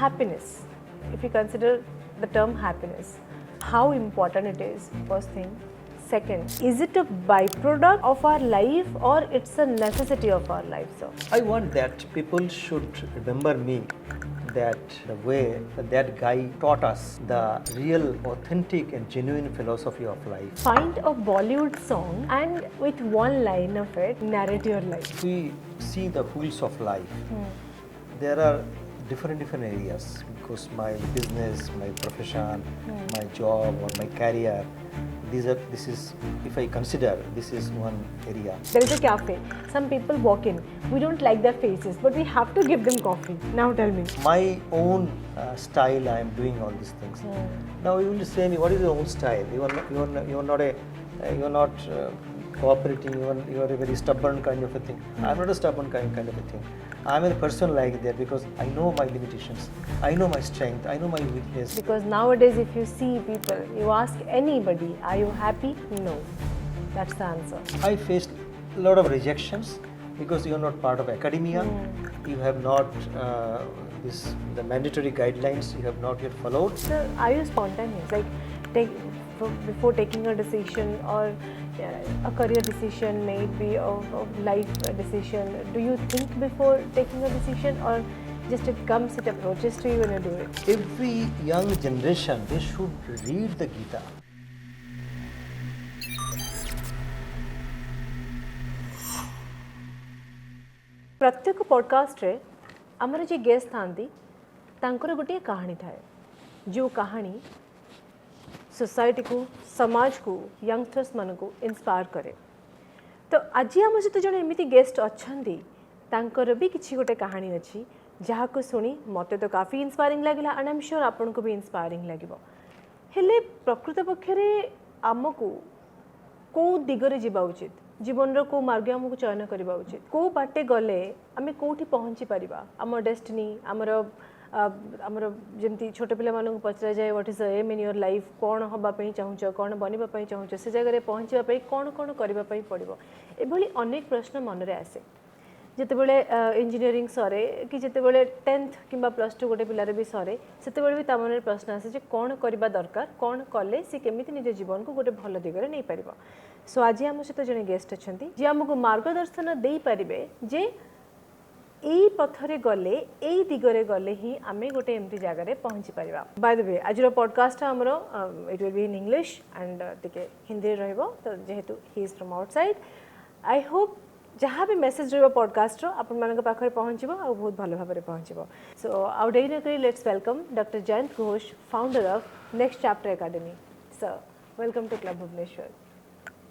happiness, if you consider the term happiness, how important it is, first thing. Second, is it a byproduct of our life or it's a necessity of our life, sir? I want that people should remember me, that the way that guy taught us the real, authentic and genuine philosophy of life. Find a Bollywood song and with one line of it, narrate your life. We see the wheels of life. There are different areas, because my business, my profession, my job or my career, this is, if I consider, this is one area. There is a cafe. Some people walk in. We don't like their faces, but we have to give them coffee. Now tell me. My own style, I am doing all these things. Now you will say me, what is your own style? You are not cooperating. You are a very stubborn kind of a thing. I am not a stubborn kind of a thing. I am a person like that because I know my limitations. I know my strength. I know my weakness. Because nowadays, if you see people, you ask anybody, are you happy? No. That's the answer. I faced a lot of rejections because you are not part of academia. You have not the mandatory guidelines. You have not yet followed. So, are you spontaneous? Like, before taking a decision or a career decision, maybe of life decision, do you think before taking a decision, or just it comes, it approaches to you and you do it? Every young generation, they should read the Gita. प्रत्येक podcast रे आमर जे guest थांती तांकर गोटे कहानी थाए, जो कहानी society को, समाज को, यंगस्टर्स मान को इंस्पायर करे. तो आज आम सहित जड़े एमती गेस्ट अच्छी तांकर भी किसी गोटे कहानी अच्छी जहाँ को शुणी मत तो काफ़ी इंस्पायरिंग लगे एंड आई एम श्योर आपन को भी इंस्पायरिंग लगे. हेले प्रकृत पक्षरे आमको कौ दिगरे जीवा उचित, जीवन को मार्ग आमको चयन करवा उचित, कौ बाटे गले आम कौटी पहुँची पारिबा, आम डेस्टिनी, आमर आमर जमती छोट पिला मानक पचरा जाए what is the aim in your life, कौन हवाई चाहूच, कौन बनवाई चाहूच, से जगह पहुँचापी कौन कौन करने पड़ो, ये अनेक प्रश्न मनरे आसे. जितेबले इंजीनियरिंग सरे कि जितेबले 10th किंबा +2 गोटे पिलार भी सरे से भी ता मन प्रश्न आसे जे कौन करबा दरकार, कौन कले सी केमिति निज जीवन को गोटे भल दिगरे नहीं पारिबो. सो आज आम सहित जड़े गेस्ट अच्छा जे आमको मार्गदर्शन दे पारिबे जे एई पथरे गले एई दिगरे गले ही आमे गोटे एमती जगह पहुँची पारिबा. बाय द वे आज पॉडकास्ट हमरो it will be in English and टिके हिंदी रहइबो. तो जेहेतु he is from outside, I hope जहाँ भी मेसेज रहा पॉडकास्ट आपण मान पाखे पहुँचो आ बहुत भल भाव में पहुँचो. सो आउ डेरी न करी let's welcome doctor Jayant Ghosh, founder of next chapter academy. Sir welcome to club Bhubaneswar.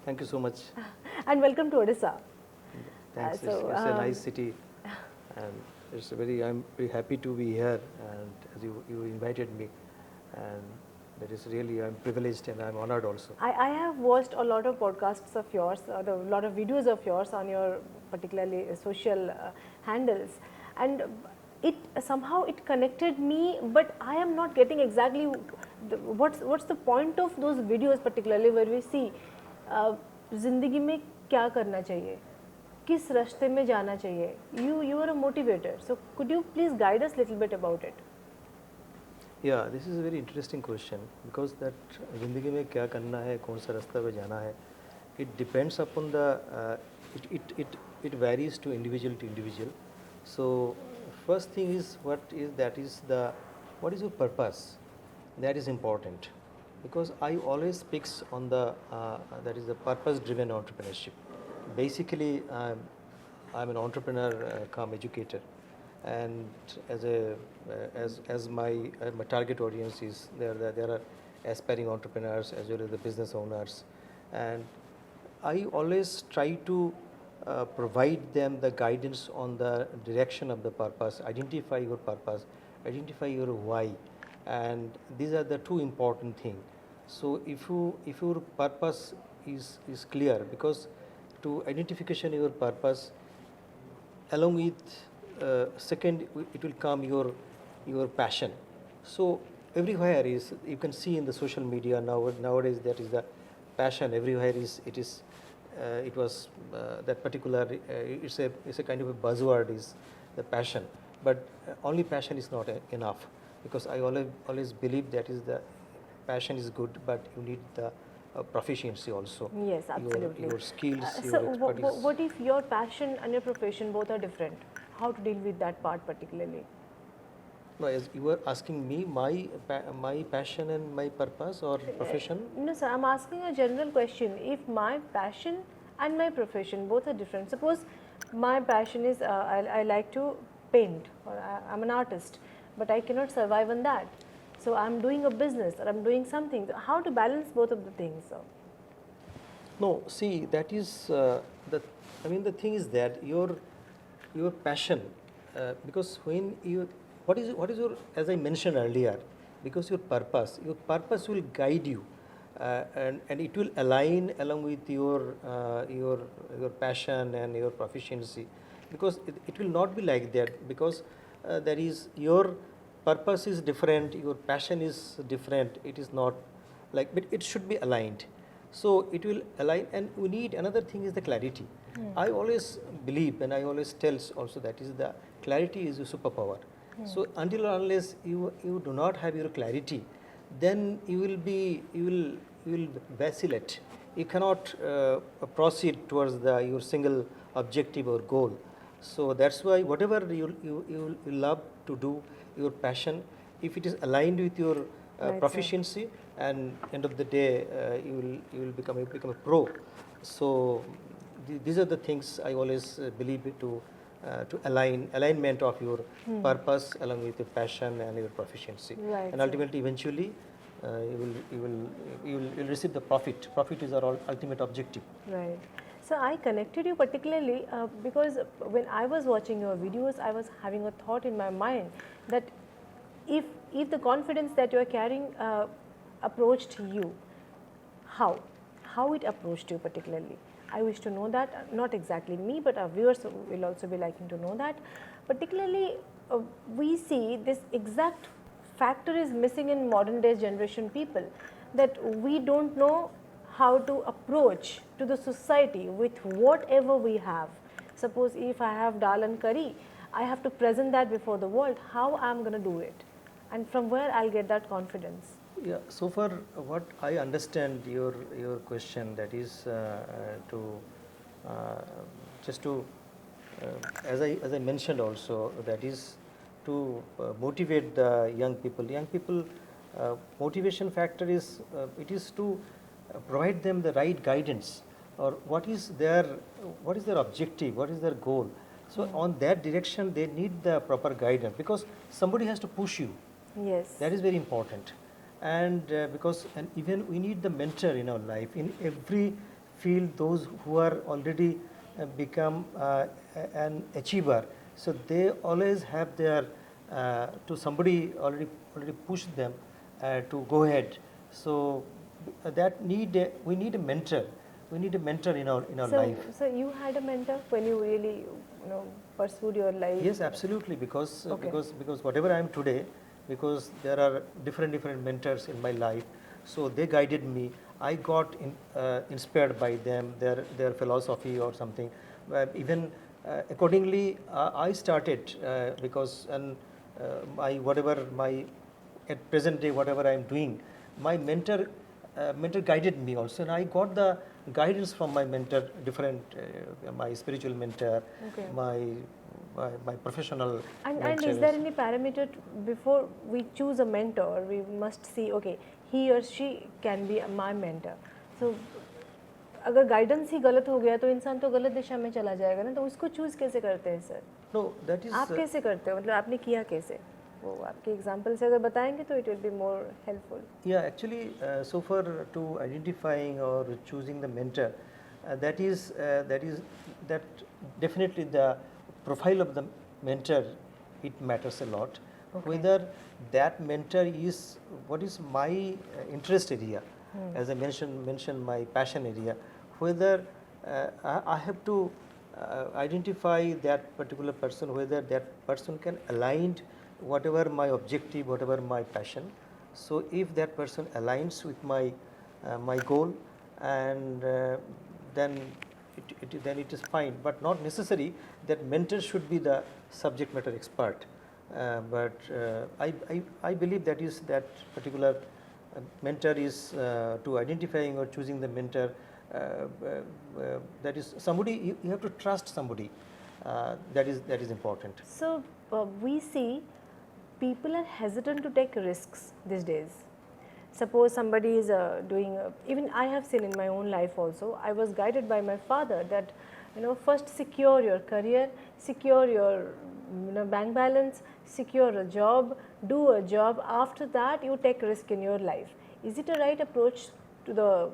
Thank you so much. And welcome to Odisha. Thanks. It's a nice city, and it's I'm very happy to be here. And as you invited me, and that is really, I'm privileged and I'm honored also. I have watched a lot of podcasts of yours, a lot of videos of yours on your particularly social handles, and it somehow it connected me. But I am not getting exactly what's the point of those videos, particularly where we see. ज़िंदगी में क्या करना चाहिए, किस रास्ते में जाना चाहिए. You are a motivator, so could you please guide us little bit about it? Yeah, this is a very interesting question, because that ज़िंदगी में क्या करना है, कौन सा रास्ता पे जाना है, it depends upon the it varies to individual. So first thing is what is your purpose. That is important. Because I always speaks on the that is the purpose-driven entrepreneurship. Basically, I'm an entrepreneur cum educator, and as my target audience is there are aspiring entrepreneurs as well as the business owners, and I always try to provide them the guidance on the direction of the purpose. Identify your purpose, identify your why. And these are the two important things. So if your purpose is clear, because to identification of your purpose, along with second it will come your passion. So everywhere is, you can see in the social media nowadays, that is the passion everywhere is, it was that particular it's a kind of a buzzword is the passion. but only passion is not enough, because I always believe that is the passion is good, but you need the proficiency also. Yes, absolutely. Your skills, So, your expertise. what if your passion and your profession both are different? How to deal with that part particularly? No, as you were asking me, my passion and my purpose or profession. No, sir, I'm asking a general question. If my passion and my profession both are different, suppose my passion is I like to paint, or I'm an artist, but I cannot survive on that. So I'm doing a business or I'm doing something. How to balance both of the things, sir? No, see, that is the. I mean, the thing is that your passion, because when you what is your, as I mentioned earlier, because your purpose will guide you, and it will align along with your passion and your proficiency, because it will not be like that, because there is your purpose is different, your passion is different. It is not like, but it should be aligned. So it will align, and we need another thing is the clarity. I always believe, and I always tell also, that is the clarity is a superpower. So until or unless you do not have your clarity, then you will vacillate. You cannot proceed towards your single objective or goal. So that's why whatever you love to do, your passion, if it is aligned with your Right, sir. proficiency, and end of the day you will become a pro. So these are the things I always believe to alignment of your purpose along with your passion and your proficiency, Right, and sir. ultimately eventually you will receive the profit. Profit is our ultimate objective. Right. So I connected you particularly because when I was watching your videos, I was having a thought in my mind that if the confidence that you are carrying approached you, how it approached you particularly. I wish to know that, not exactly me, but our viewers will also be liking to know that. Particularly, we see this exact factor is missing in modern day generation people, that we don't know how to approach to the society with whatever we have. Suppose if I have dal and curry, I have to present that before the world. How I'm going to do it, and from where I'll get that confidence? Yeah, so far what I understand your question, that is to uh, just to as I mentioned also, that is to motivate the young people. Young people, motivation factor is it is to provide them the right guidance, or what is their objective, what is their goal. So on that direction they need the proper guidance, because somebody has to push you. Yes. That is very important. And because, and even we need the mentor in our life in every field, those who are already become an achiever, so they always have their to somebody already push them to go ahead. So that we need a mentor. We need a mentor in our life. So you had a mentor when you really, pursued your life? Yes, absolutely, because Okay. because whatever I am today, because there are different mentors in my life, so they guided me. I got inspired by them, their philosophy or something. Even accordingly, I started because, and my at present day whatever I am doing, my mentor guided me also, and I got the guidance from my mentor, different my spiritual mentor, Okay. my professional And is mentors. there any parameter before we choose a mentor? We must see, okay, he or she can be my mentor. So अगर guidance ही गलत हो गया तो इंसान तो गलत दिशा में चला जाएगा ना, तो उसको चूज कैसे करते हैं सर? No, that is आप कैसे करते हो, मतलब आपने किया कैसे? वो आपके एग्जांपल से अगर बताएंगे तो it will be more helpful. yeah, actually, so far to identifying or choosing the mentor, that definitely the profile of the mentor, it matters a lot. Okay. Whether that mentor is what is my interest area, as I mentioned my passion area, whether I have to identify that particular person, whether that person can align whatever my objective, whatever my passion. So if that person aligns with my goal, and then then it is fine, but not necessary that mentor should be the subject matter expert. I believe that particular mentor is to identifying or choosing the mentor. That is somebody you have to trust somebody. That is important. So we see people are hesitant to take risks these days. Suppose somebody is doing, even I have seen in my own life also, I was guided by my father that, first secure your career, secure your bank balance, secure a job, do a job, after that you take risk in your life. Is it a right approach to the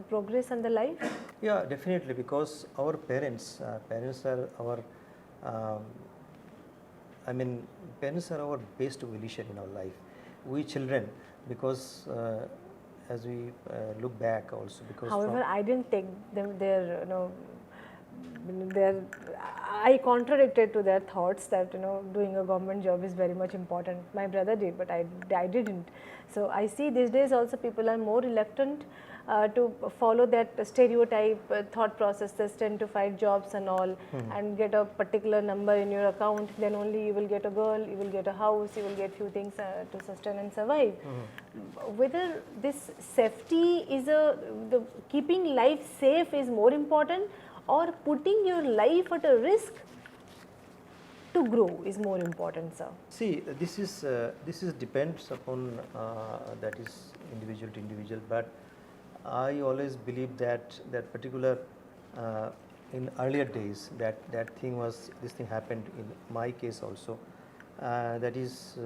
progress and the life? Yeah, definitely, because our parents are our, parents are our best volition in our life. We children, because as we look back also, because however, I didn't take them their, their, I contradicted to their thoughts that doing a government job is very much important. My brother did, but I didn't. So I see these days also people are more reluctant to follow that stereotype thought process, this 10 to 5 jobs and all, and get a particular number in your account, then only you will get a girl, you will get a house, you will get few things to sustain and survive. Whether this safety is the keeping life safe is more important, or putting your life at a risk to grow is more important, sir? See, this is depends upon that is individual to individual, but I always believe that particular in earlier days that this thing happened in my case also. That is,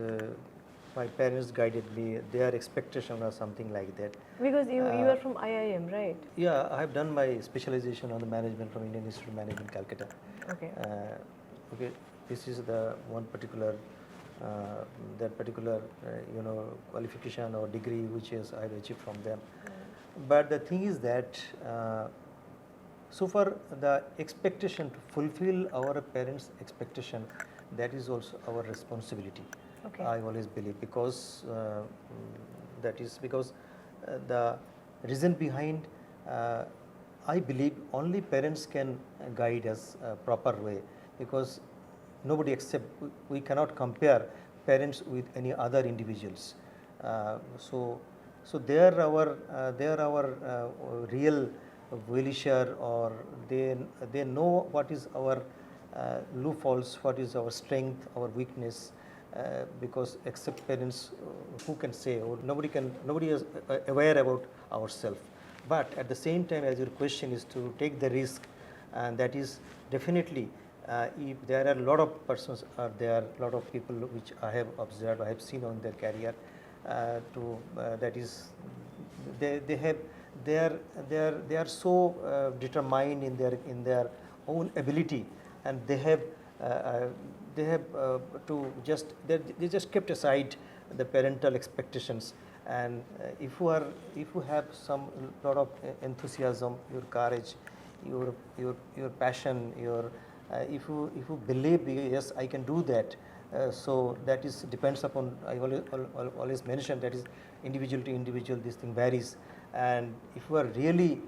my parents guided me. Their expectation or something like that. Because you are from IIM, right? Yeah, I have done my specialization on the management from Indian Institute of Management, Calcutta. Okay. Okay, this is the one particular that particular qualification or degree which is I have achieved from them. But the thing is that so far the expectation to fulfill our parents' expectation, that is also our responsibility. Okay. I always believe, because that is because the reason behind I believe only parents can guide us proper way, because nobody except we cannot compare parents with any other individuals. So they are our real well-wisher, or they know what is our loopholes, what is our strength, our weakness. Because except parents, who can say, or nobody is aware about ourselves. But at the same time, as your question is to take the risk, and that is definitely, if there are a lot of persons, there are a lot of people which I have observed, I have seen on their career, that is, they are so determined in their own ability, and they have they just kept aside the parental expectations. And if you have some lot of enthusiasm, your courage, your passion, if you believe, yes, I can do that. So that is depends upon, I always mention, that is individual to individual, this thing varies. And if you are really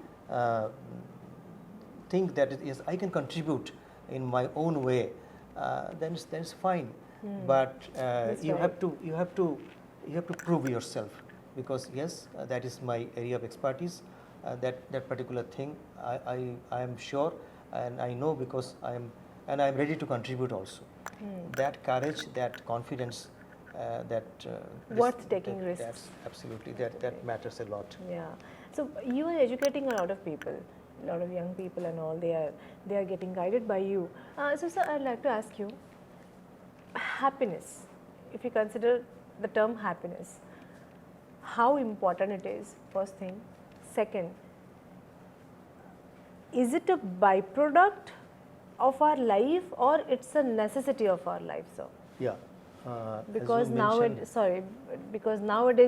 think that yes, I can contribute in my own way, then it's fine. But you have to prove yourself, because yes, that is my area of expertise. That particular thing I am sure, and I know, because I am ready to contribute also. That courage, that confidence, worth taking risks. That's absolutely, that matters a lot. Yeah. So you are educating a lot of people, a lot of young people and all. They are getting guided by you. So sir, I'd like to ask you, happiness, if you consider the term happiness, how important it is, first thing. Second, is it a byproduct of our life, or it's a necessity of our life, sir? Yeah. Because nowadays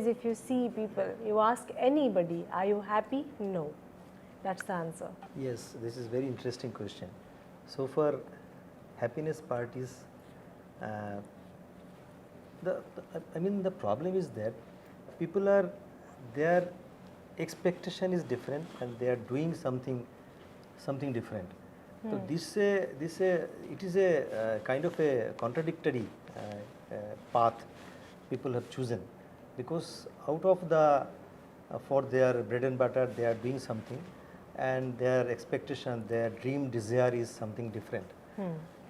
if you see people, you ask anybody, are you happy? No. That's the answer. Yes, this is very interesting question. So for happiness part is, the problem is that people their expectation is different, and they are doing something something different. So it is a kind of a contradictory path people have chosen, because out of the for their bread and butter they are doing something, and their expectation, their dream desire is something different.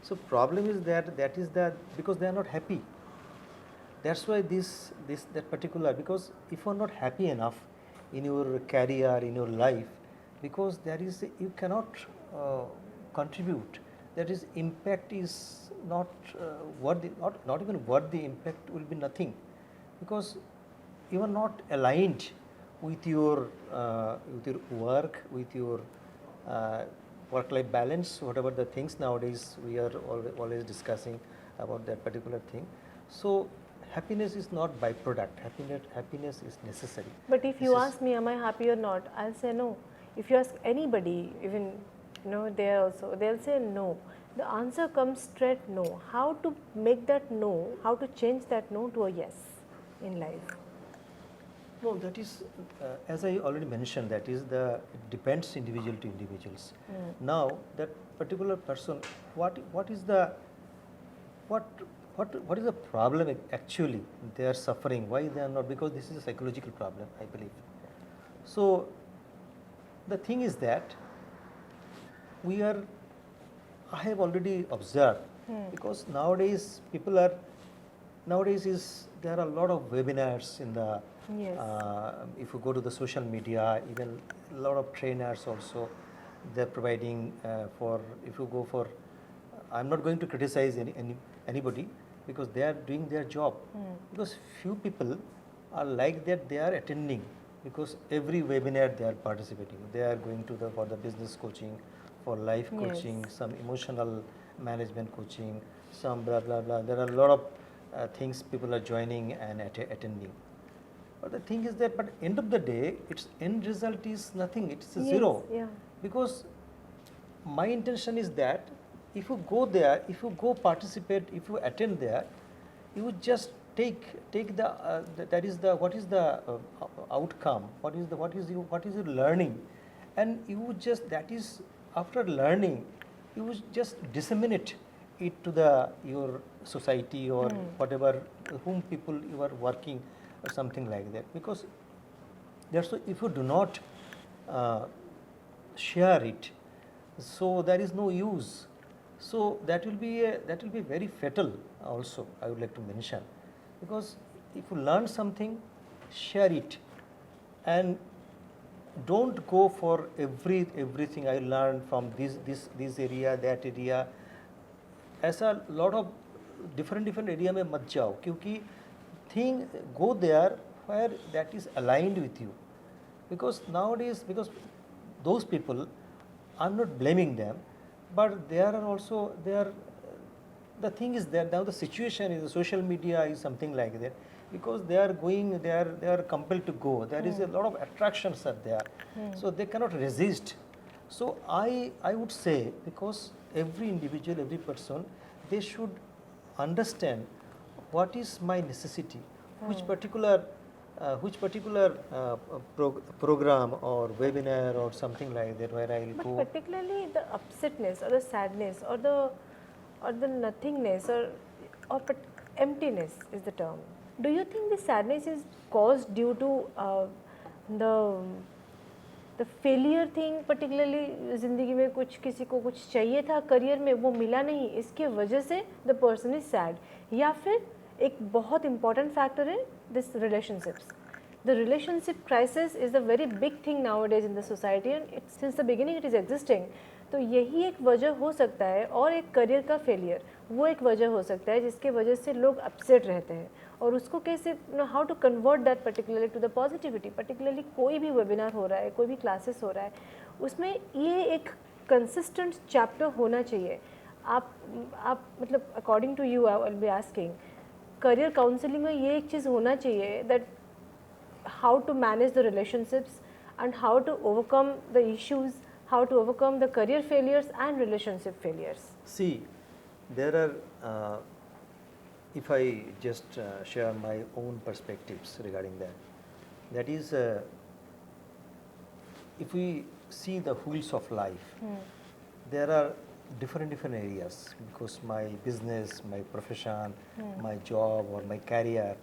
So problem is that is that because they are not happy. That's why that particular, because if you are not happy enough in your career, in your life, because there is you cannot contribute. That is, impact is not worthy, not even worth the impact will be nothing, because you are not aligned with your work, with your work-life balance, whatever the things nowadays we are always discussing about that particular thing. So happiness is not byproduct. Happiness is necessary. But if you ask me, am I happy or not? I'll say no. If you ask anybody, even there also, they'll say no. The answer comes straight no. How to make that no? How to change that no to a yes in life? No, that is, as I already mentioned, that is it depends individual to individuals. Now, that particular person, what is the problem actually they are suffering? Why they are not? Because this is a psychological problem, I believe. So, the thing is that I have already observed, because nowadays there are a lot of webinars in the, if you go to the social media, even a lot of trainers also, they're providing if you go for, I'm not going to criticize anybody, because they are doing their job. Because few people are like that, they are attending, because every webinar they are participating. They are going to for the business coaching, for life coaching, some emotional management coaching, some blah blah blah. There are a lot of things people are joining and attending. But the thing is that, but end of the day, its end result is nothing. It's a zero. Because my intention is that if you go there, if you go participate, if you attend there, you would just take the what is the outcome, what is your learning, and you would just, that is, after learning, you would just disseminate it to your society or whatever, whom people you are working or something like that. Because that's why if you do not share it, so there is no use. So that will be very fatal also, I would like to mention, because if you learn something, share it, and don't go for everything I learned from this area, that area. ऐसा lot of different area में मत जाओ, क्योंकि go there where that is aligned with you. Because nowadays, because those people, I'm not blaming them, but there are also the thing is that now the situation is, the social media is something like that, because they are going, they are compelled to go. There is a lot of attractions are there, so they cannot resist. So I would say, because every individual, every person, they should understand what is my necessity, which particular program or webinar or something like that where I will go. But particularly the upsetness or the sadness or the nothingness or emptiness is the term. Do you think the sadness is caused due to the failure thing, particularly ज़िंदगी में कुछ किसी को कुछ चाहिए था career में, वो मिला नहीं, इसके वजह से the person is sad, या फिर एक बहुत important factor है this relationships. The relationship crisis is a very big thing nowadays in the society, and since the beginning it is existing. तो यही एक वजह हो सकता है, और एक करियर का फेलियर वो एक वजह हो सकता है जिसके वजह से लोग अपसेट रहते हैं, और उसको कैसे how to convert that particularly to the positivity. Particularly कोई भी वेबिनार हो रहा है, कोई भी क्लासेस हो रहा है, उसमें ये एक कंसिस्टेंट चैप्टर होना चाहिए. आप मतलब according to you I will be asking, career counselling में ये एक चीज़ होना चाहिए that how to manage the relationships and how to overcome the issues, how to overcome the career failures and relationship failures. See, there are, if I just share my own perspectives regarding that, that is, if we see the wheels of life, there are different areas, because my business, my profession, my job or my career,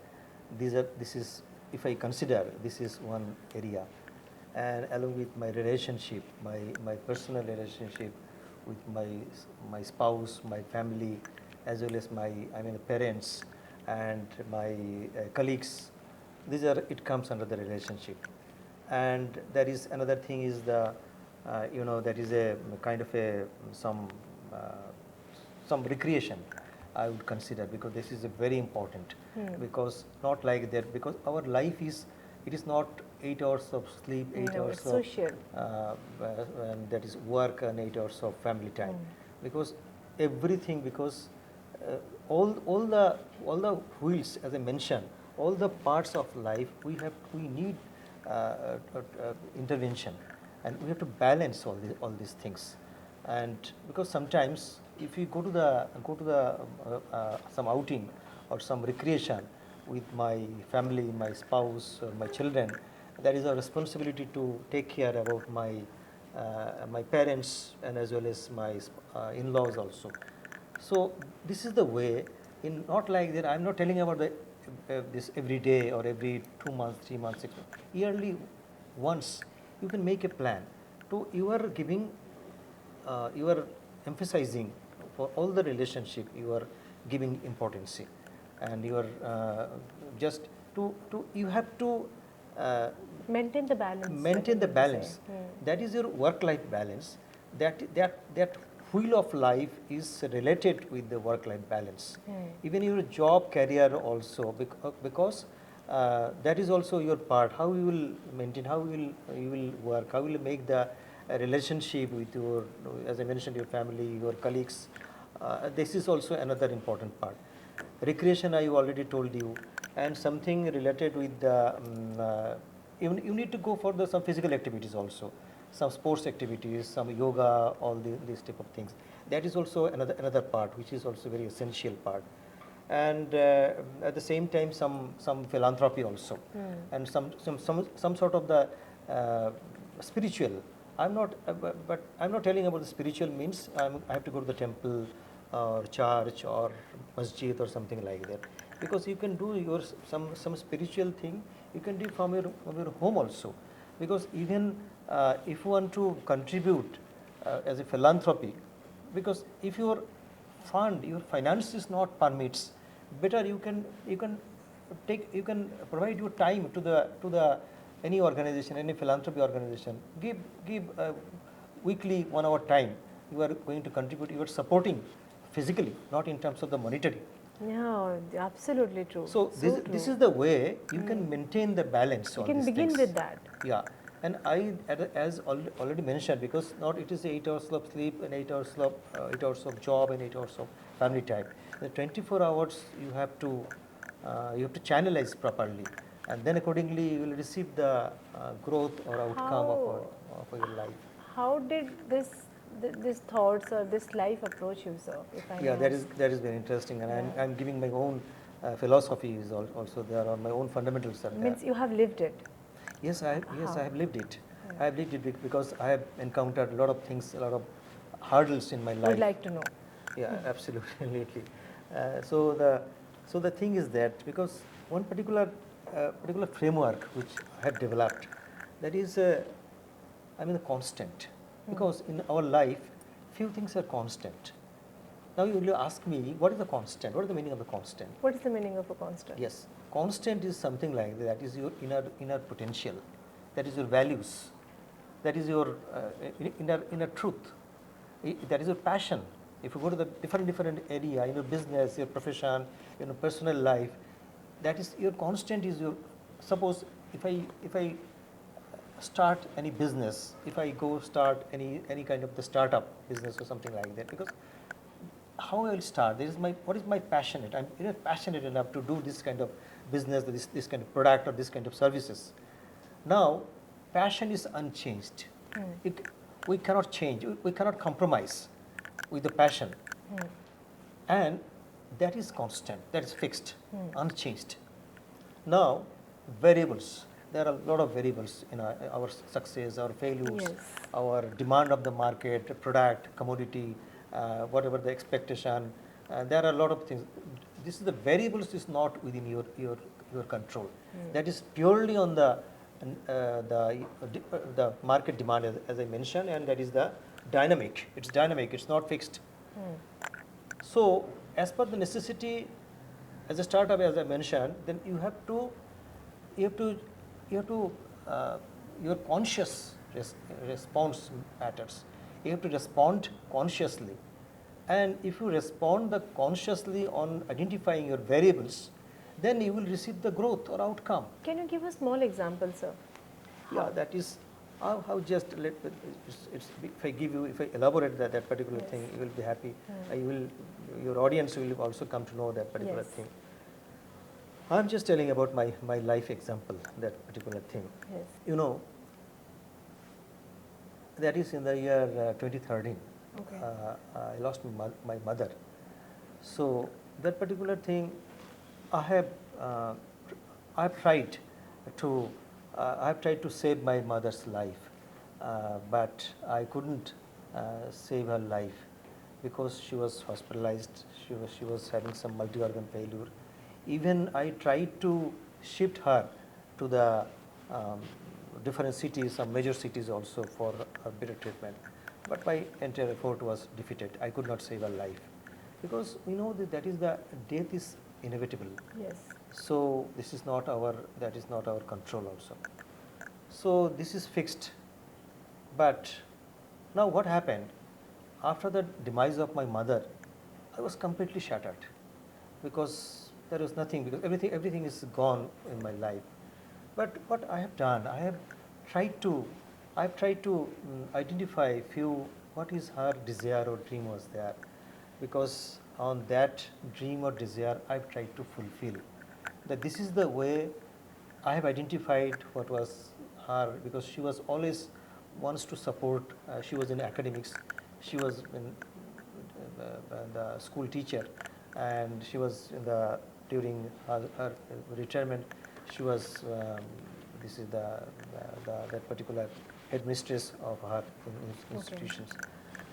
this is, if I consider, this is one area, and along with my relationship, my personal relationship with my spouse, my family, as well as my parents and my colleagues. These are, it comes under the relationship. And there is another thing is the that is a kind of a uh, some recreation I would consider, because this is a very important, because not like that, because our life is, it is not 8 hours of sleep, 8 No, hours it's of social. and that is work, and 8 hours of family time, because everything, because all the wheels, as I mentioned, all the parts of life, we need intervention, and we have to balance all these things. And because sometimes if you go to the some outing or some recreation with my family, my spouse or my children, there is a responsibility to take care about my parents, and as well as my in-laws also. So this is the way, in not like that, I am not telling about the this every day or every 2 months, 3 months, 6 months. Yearly once you can make a plan. To you are giving, you are emphasizing for all the relationship, you are giving importance, and you are just to you have to uh, Maintain the balance. maintain the balance. That is your work-life balance. That wheel of life is related with the work-life balance. Even your job career also, because that is also your part. How you will maintain, how you will work, how will you make the relationship with your, as I mentioned, your family, your colleagues. This is also another important part. Recreation, I already told you, and something related with the you need to go for some physical activities also, some sports activities, some yoga, all these type of things. That is also another part, which is also very essential part. And at the same time, some philanthropy also, and some sort of the spiritual. I'm not, but I'm not telling about the spiritual means I have to go to the temple or church or masjid or something like that, because you can do your some spiritual thing, you can do from your home also, because even if you want to contribute as a philanthropy, because if your fund, your finances not permits, better you can provide your time to the any organization, any philanthropy organization. Give weekly 1 hour time. You are going to contribute. You are supporting physically, not in terms of the monetary. No, absolutely true. So this is the way you can maintain the balance. You on can these begin things. with that. Yeah, and as already mentioned, because not it is 8 hours of sleep and 8 hours of job and 8 hours of family time. The 24 hours you have to channelize properly, and then accordingly you will receive the growth or outcome of your life. How did this thoughts or this life approach you, sir? If I Yeah, may that is very interesting, and I'm giving my own philosophy is also there, or my own fundamentals are there. means you have lived it. Yes, I have lived it. I have lived it because I have encountered a lot of things, a lot of hurdles in my life. Would like to know. Yeah, absolutely. So the thing is that, because one particular framework which I have developed, that is the constant, because in our life few things are constant. Now you will ask me, what is the constant? What is the meaning of the constant? What is the meaning of a constant? Yes, constant is something like that is your inner potential, that is your values, that is your inner truth, that is your passion. If you go to the different area in your business, your profession, in your personal life, that is your constant is your. Suppose if I start any business, if I go start any kind of the startup business or something like that, because how I will start, what is my passionate, I'm passionate enough to do this kind of business, this kind of product or this kind of services. Now passion is unchanged. We cannot change, we cannot compromise with the passion, and that is constant, that is fixed, unchanged. Now variables, there are a lot of variables in our success, our failures, Yes. our demand of the market, product, commodity, whatever the expectation. There are a lot of things. This is the variables is not within your control. That is purely on the market demand, as I mentioned, and that is the dynamic. It's dynamic. It's not fixed. So, as per the necessity, as a startup, as I mentioned, then you have to your conscious response matters. You have to respond consciously, and if you respond consciously on identifying your variables, then you will receive the growth or outcome. Can you give a small example, sir? Yeah, that is how just if I elaborate that particular Yes. thing, you will be happy. Your audience will also come to know that particular Yes. thing. I'm just telling about my life example, that particular thing. Yes. You know, that is in the year 2013. Okay. I lost my mother. So that particular thing, I have tried to save my mother's life, but I couldn't save her life because she was hospitalized. She was having some multi-organ failure. Even I tried to shift her to the different cities, some major cities also, for a better treatment. But my entire effort was defeated. I could not save her life because we know that is the death is inevitable. Yes. So this is not our control also. So this is fixed. But now what happened? After the demise of my mother, I was completely shattered because there was nothing, because everything is gone in my life. But what I have done, I have tried to identify few what is her desire or dream was there, because on that dream or desire I've tried to fulfill. That this is the way I have identified what was her, because she was always wants to support. She was in academics. She was in the school teacher, and she was in during her retirement. She was this is that particular headmistress of her institutions.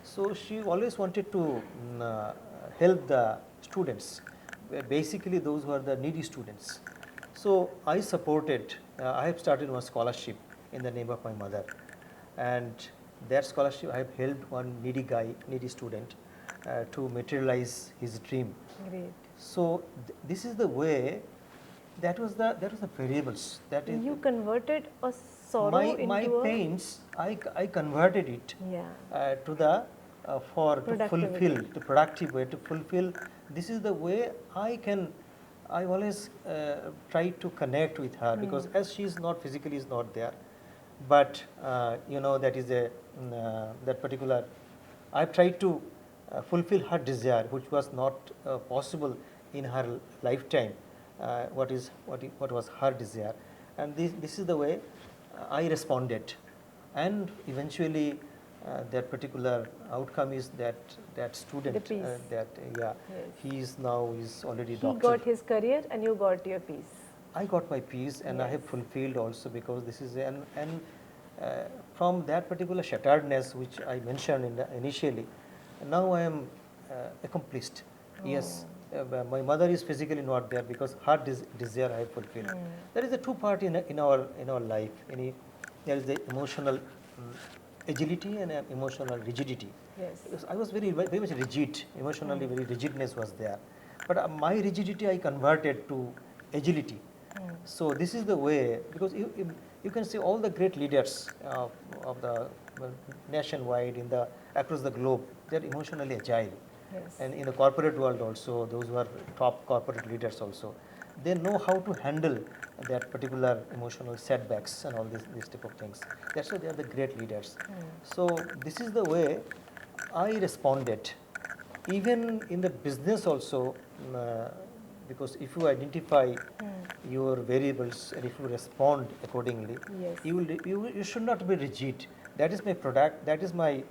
So she always wanted to help the students, basically those who are the needy students. So I supported. I have started one scholarship in the name of my mother, and that scholarship I have helped one needy student to materialize his dream. Great. So this is the way. That was the variables. That is You converted a sorrow my into pains. I converted it to the to fulfill the productive way to fulfill. This is the way I always try to connect with her, because as she is not physically is not there, but that is that particular. I tried to fulfill her desire, which was not possible in her lifetime. What was her desire, and this is the way I responded, and eventually that particular outcome is that student he is already he doctor. got his career and you got your peace. I got my peace, and I have fulfilled also, because this is and from that particular shatteredness which I mentioned initially, now I am accomplished. Yes, my mother is physically not there, because her desire I have fulfilled. There is a two part in our life. There is the emotional agility and emotional rigidity. Yes. Because I was very much rigid, emotionally very rigidness was there, but my rigidity I converted to agility. So this is the way, because you can see all the great leaders of the nationwide across the globe, they are emotionally agile. Yes. And in the corporate world also, those who are top corporate leaders also, they know how to handle that particular emotional setbacks and all these type of things. That's why they are the great leaders. So this is the way I responded. Even in the business also, because if you identify your variables and if you respond accordingly, you should not be rigid. That is my product. That is my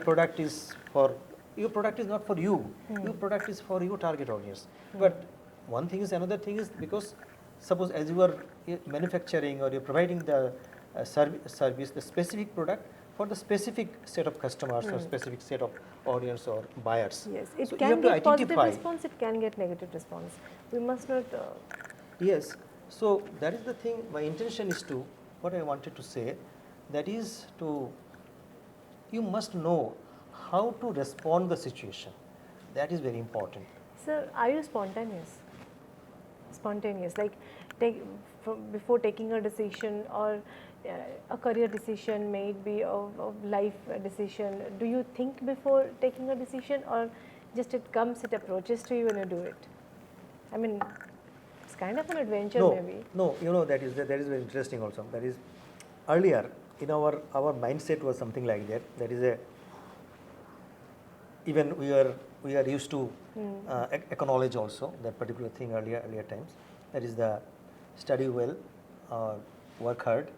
product is for your product is not for you. Your product is for your target audience. But one thing is, another thing is, because suppose as you are manufacturing or you're providing the service, the specific product for the specific set of customers or specific set of audience or buyers. Yes, it So you can have to get positive identify. response, it can get negative response. We must not. Yes, so that is the thing. My intention is to, what I wanted to say, that is to, you must know how to respond the situation. That is very important. Sir, are you spontaneous? Spontaneous, like before taking a decision or a career decision, may it be of life decision, do you think before taking a decision, or just it comes, it approaches to you and you do it? I mean, it's kind of an adventure maybe. No, you know, that is very interesting also. That is, earlier in our mindset was something like that. That is even we are used to acknowledge also that particular thing earlier times. That is the study well, work hard,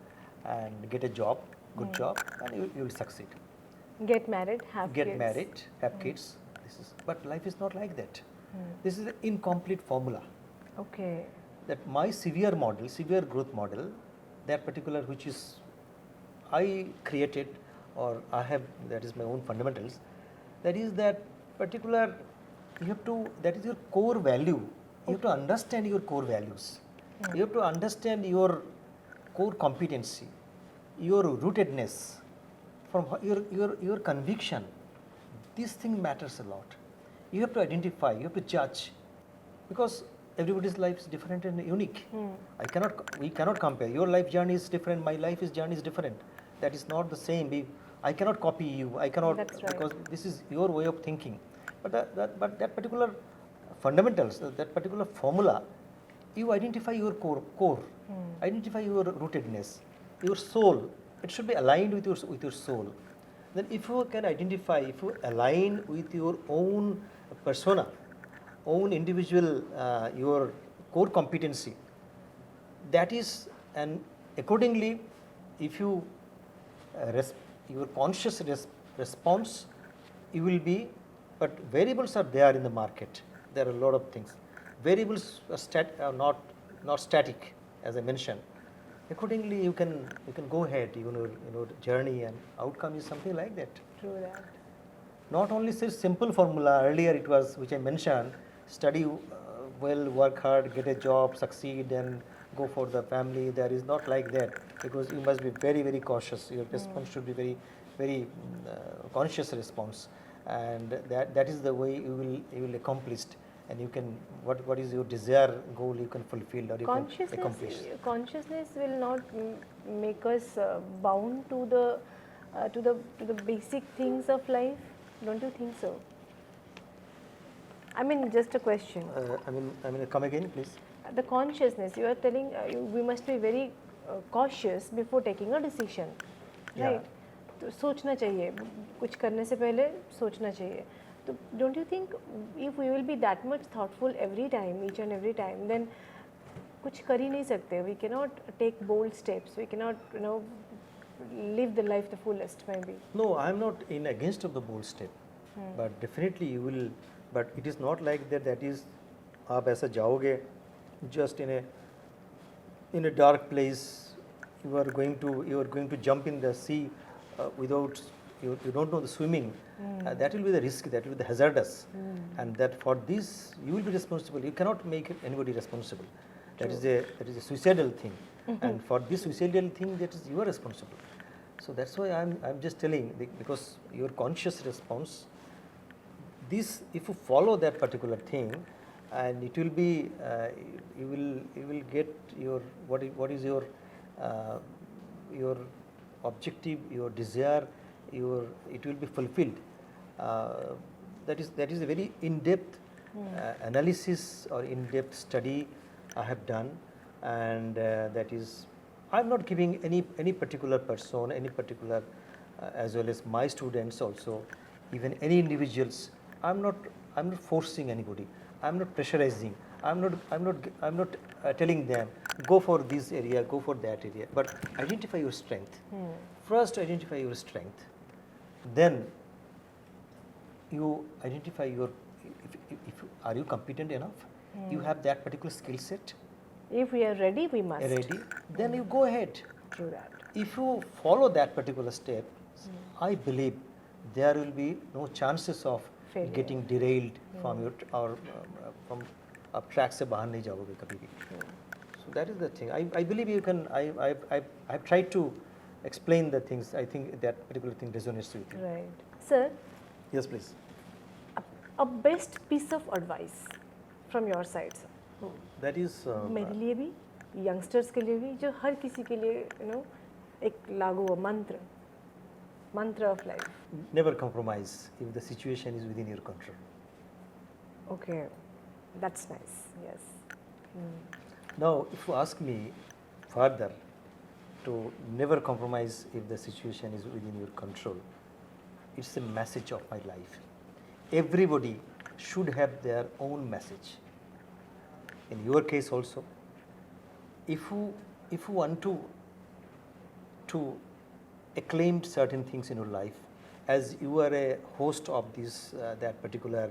and get a job, good job, and you will succeed. Get married, have kids. Get married, have kids. But life is not like that. This is an incomplete formula. Okay. That my severe growth model, that particular which is I created or I have, that is my own fundamentals, that is that particular, you have to, that is your core value. You have to understand your core values. You have to understand your core competency, your rootedness, from your conviction. This thing matters a lot. You have to identify, you have to judge, because everybody's life is different and unique. We cannot compare. Your life journey is different, my life journey is different. That is not the same. I cannot copy you. I cannot, That's right. because this is your way of thinking. But that particular fundamentals, that particular formula, you identify your core, identify your rootedness, your soul. It should be aligned with your soul. Then if you can identify, if you align with your own persona, own individual, your core competency, that is, and accordingly, if you your conscious response, you will be, but variables are there in the market. There are a lot of things. Variables are not static, as I mentioned. Accordingly, you can go ahead. Your journey and outcome is something like that. True that. Not only such simple formula. Earlier it was, which I mentioned, study well, work hard, get a job, succeed, and go for the family. There is not like that, because you must be very, very cautious. Your response should be very, very conscious response, and that is the way you will accomplish. And you can, what is your desire goal, you can fulfill or you can accomplish. Consciousness will not make us bound to the basic things of life. Don't you think so? I mean, just a question. I mean, come again, please. The consciousness, you are telling we must be very cautious before taking a decision, right? तो सोचना चाहिए, कुछ करने से पहले सोचना चाहिए. तो don't you think if we will be that much thoughtful every time, each and every time, then कुछ कर ही नहीं सकते. We cannot take bold steps. We cannot, live the life the fullest, maybe. No, I am not in against of the bold step, but definitely you will. But it is not like that. That is, आप ऐसा जाओगे, just in a dark place. You are going to jump in the sea without you don't know the swimming. That will be the risk. That will be the hazardous, and that for this you will be responsible. You cannot make anybody responsible. That is a suicidal thing, and for this suicidal thing, that is you are responsible. So that's why I'm just telling, because your conscious response, this, if you follow that particular thing, and it will be you will get your what is your objective, your desire, it will be fulfilled. That is a very in-depth analysis or in-depth study I have done, and that is, I'm not giving any particular person, any particular as well as my students also, even any individuals. I'm not forcing anybody. I'm not pressurizing. I'm not telling them go for this area, go for that area. But identify your strength. First, identify your strength. Then you identify your, if are you competent enough? You have that particular skill set. If we are ready, we must. ready, then you go ahead. True that. If you follow that particular step, I believe there will be no chances of Failure. getting derailed from your or from आप track से बाहर नहीं जाओगे कभी भी. So that is the thing. I believe you can. I've tried to explain the things. I think that particular thing resonates with you. Right. Sir, Yes, please. a best piece of advice from your side, sir. That is. मेरे लिए भी, youngsters के लिए भी, जो हर किसी के लिए एक लागू हुआ मंत्र of life. Never compromise if the situation is within your control. Okay, that's nice. Yes. Now, if you ask me further to never compromise if the situation is within your control, it's a message of my life. Everybody should have their own message. In your case also, if you want to acclaim certain things in your life, as you are a host of this that particular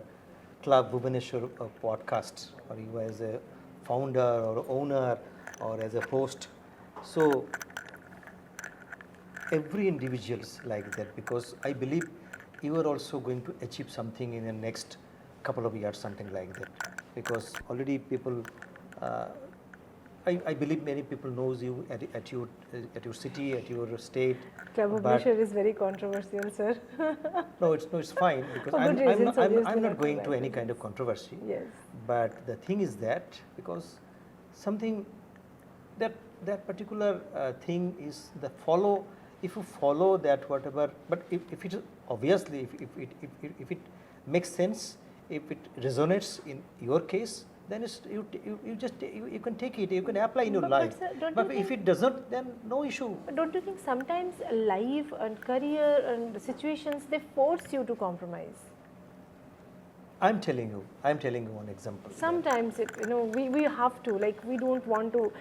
club Bhubaneswar podcast, or you as a founder or owner or as a host, so every individual is like that, because I believe you are also going to achieve something in the next couple of years, something like that, because already people I believe many people knows you at your city, at your state. Club Bhubaneswar is very controversial, sir. No, it's fine, because For good reasons, I'm obviously, not going not to any bad kind of controversy. Yes. But the thing is that because something that particular thing is the follow. If you follow that whatever, but if it obviously if it makes sense, if it resonates in your case, then it's, you can take it, you can apply in your life. Sir, don't But you if think, it doesn't, then no issue. but don't you think sometimes life and career and situations, they force you to compromise? I'm telling you one example. Sometimes we have to, like, we don't want to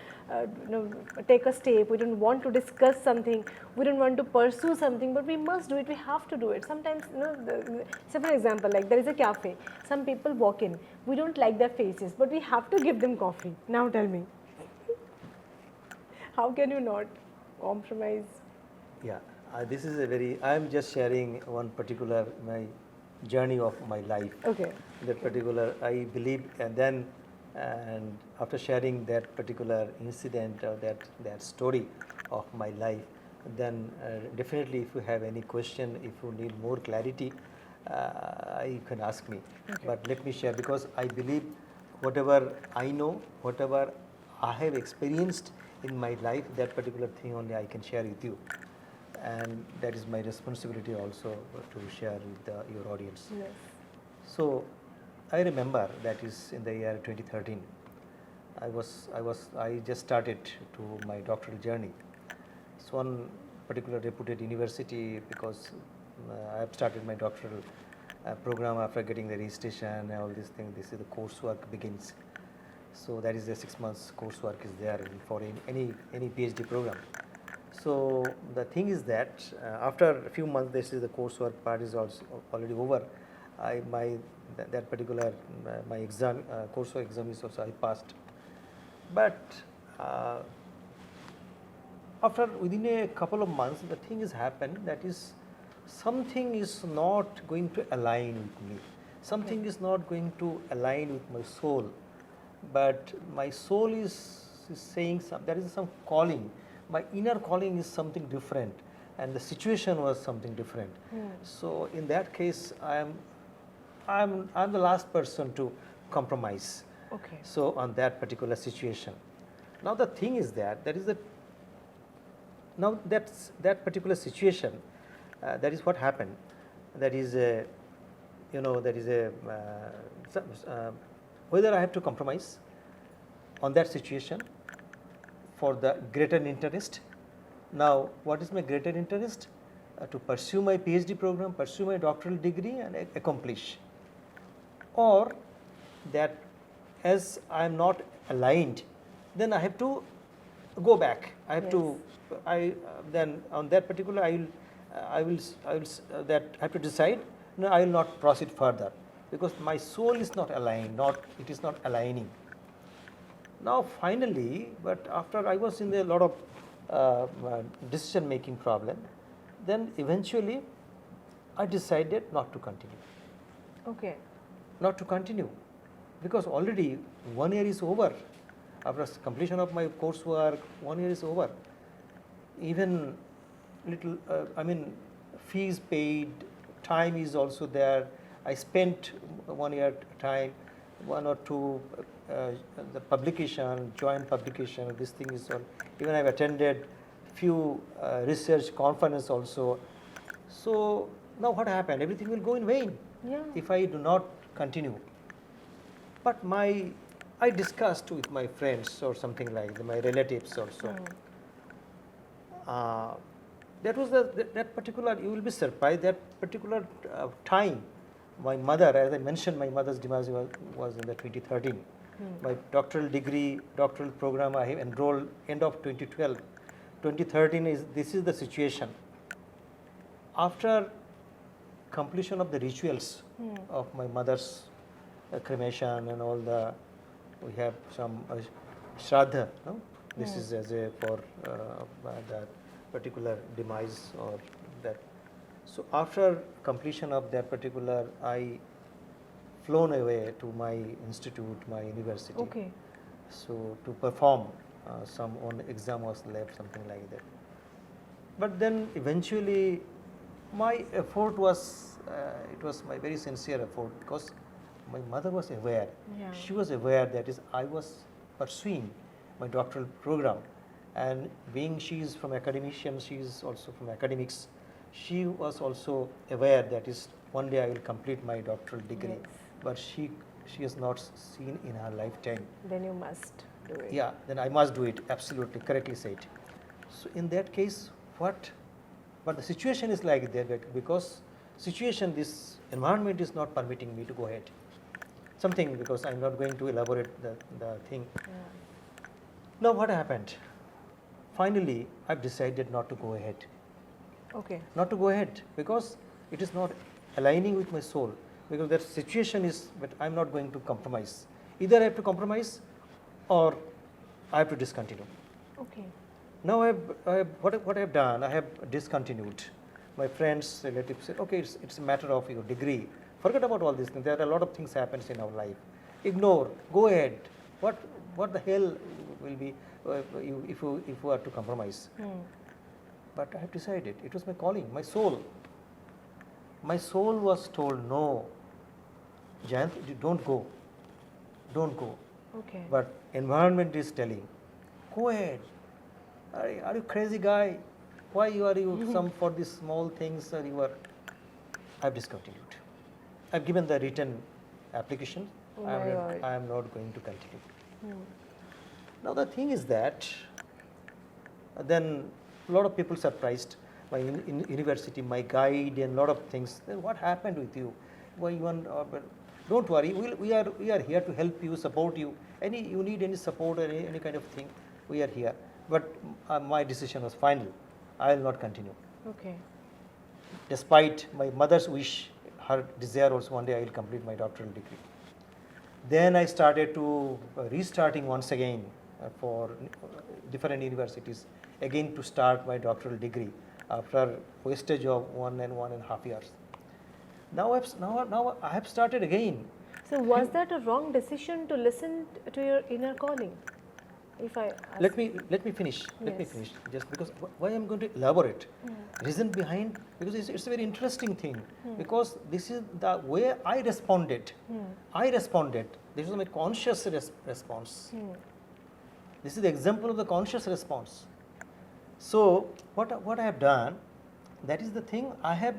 take a step, we don't want to discuss something, we don't want to pursue something, but we must do it, we have to do it. Sometimes say for example, like there is a cafe, some people walk in, we don't like their faces, but we have to give them coffee. Now tell me, how can you not compromise? Yeah, this is a very. I'm just sharing one particular my journey of my life. Okay. That particular, I believe, and after sharing that particular incident or that story of my life, then definitely if you have any question, if you need more clarity, you can ask me. Okay. But let me share, because I believe whatever I know, whatever I have experienced in my life, that particular thing only I can share with you. And that is my responsibility also to share with your audience. Yes. So I remember that is in the year 2013. I just started to my doctoral journey. It's one particular reputed university, because I have started my doctoral program after getting the registration and all these things. This is the coursework begins. So that is the 6 months coursework is there for any PhD program. So the thing is that after a few months, this is the coursework part is also already over. That particular my exam coursework exam is also I passed. But after within a couple of months, the thing has happened, that is something is not going to align with me. Something is not going to align with my soul. But my soul is saying there is some calling. My inner calling is something different, and the situation was something different. So in that case, I'm the last person to compromise. Okay. So on that particular situation, now the thing is that that particular situation, that is what happened. That is whether I have to compromise on that situation for the greater interest. Now, what is my greater interest? To pursue my PhD program, pursue my doctoral degree and accomplish. Or that as I am not aligned, then I have to go back. I have to, then on that particular I will have to decide, no, I will not proceed further, because my soul is not aligned, it is not aligning. Now finally, but after I was in a lot of decision making problem, then eventually I decided not to continue. Okay. Not to continue, because already 1 year is over. After completion of my coursework, 1 year is over. Even little, fees paid, time is also there. I spent 1 year time, 1 or 2 the publication, joint publication. This thing is all. Even I've attended few research conference also. So now what happened? Everything will go in vain Yeah. if I do not continue. But I discussed with my friends or something like that, my relatives also. That was that particular, you will be surprised, that particular time, my mother, as I mentioned, my mother's demise was in the 2013. My doctoral degree, doctoral program I have enrolled end of 2012. 2013 this is the situation. After completion of the rituals of my mother's cremation and all the, we have some shraddha, no? This is as a for that particular demise or that. So after completion of that particular, I flown away to my institute, my university. Okay. So to perform some on exam was left, something like that. But then eventually my effort was, it was my very sincere effort, because my mother was aware. Yeah. She was aware that is I was pursuing my doctoral program, and being she is from academician, she is also from academics. She was also aware that is one day I will complete my doctoral degree, Yes. but she has not seen in her lifetime. Then you must do it. Yeah, then I must do it. Absolutely, correctly said. So in that case, what? But the situation is like that, because situation, this environment is not permitting me to go ahead. Something, because I'm not going to elaborate the thing. Yeah. Now what happened? Finally, I've decided not to go ahead. Okay. Not to go ahead, because it is not aligning with my soul, because that situation is, but I'm not going to compromise. Either I have to compromise or I have to discontinue. Okay. Now what I have done, I have discontinued. My friends, relatives said, okay, it's a matter of your degree. Forget about all these things. There are a lot of things happens in our life. Ignore. Go ahead. What the hell will be if you are to compromise? But I have decided. It was my calling, my soul. My soul was told, no, Jayant, don't go. Don't go. Okay. But environment is telling, go ahead. Are you crazy guy? Why are you some for these small things? Or you are? I've discontinued. I've given the written application. Oh my God. I am not going to continue. Now the thing is that then a lot of people surprised. My university, my guide, and a lot of things. Then what happened with you? Why you want? Don't worry. We are here to help you, support you. You need any support or any kind of thing, we are here. But my decision was final. I will not continue. Okay. Despite my mother's wish, her desire also, one day I will complete my doctoral degree. Then I started to restarting once again for different universities, again to start my doctoral degree after wastage of 1.5 years. Now I have started again. So was that a wrong decision to listen to your inner calling? If I ask. Let me finish. Let me Yes. finish. Just because why I'm going to elaborate. Reason behind, because it's a very interesting thing. Because this is the way I responded. I responded. This is my conscious response. This is the example of the conscious response. So what I have done, that is the thing. I have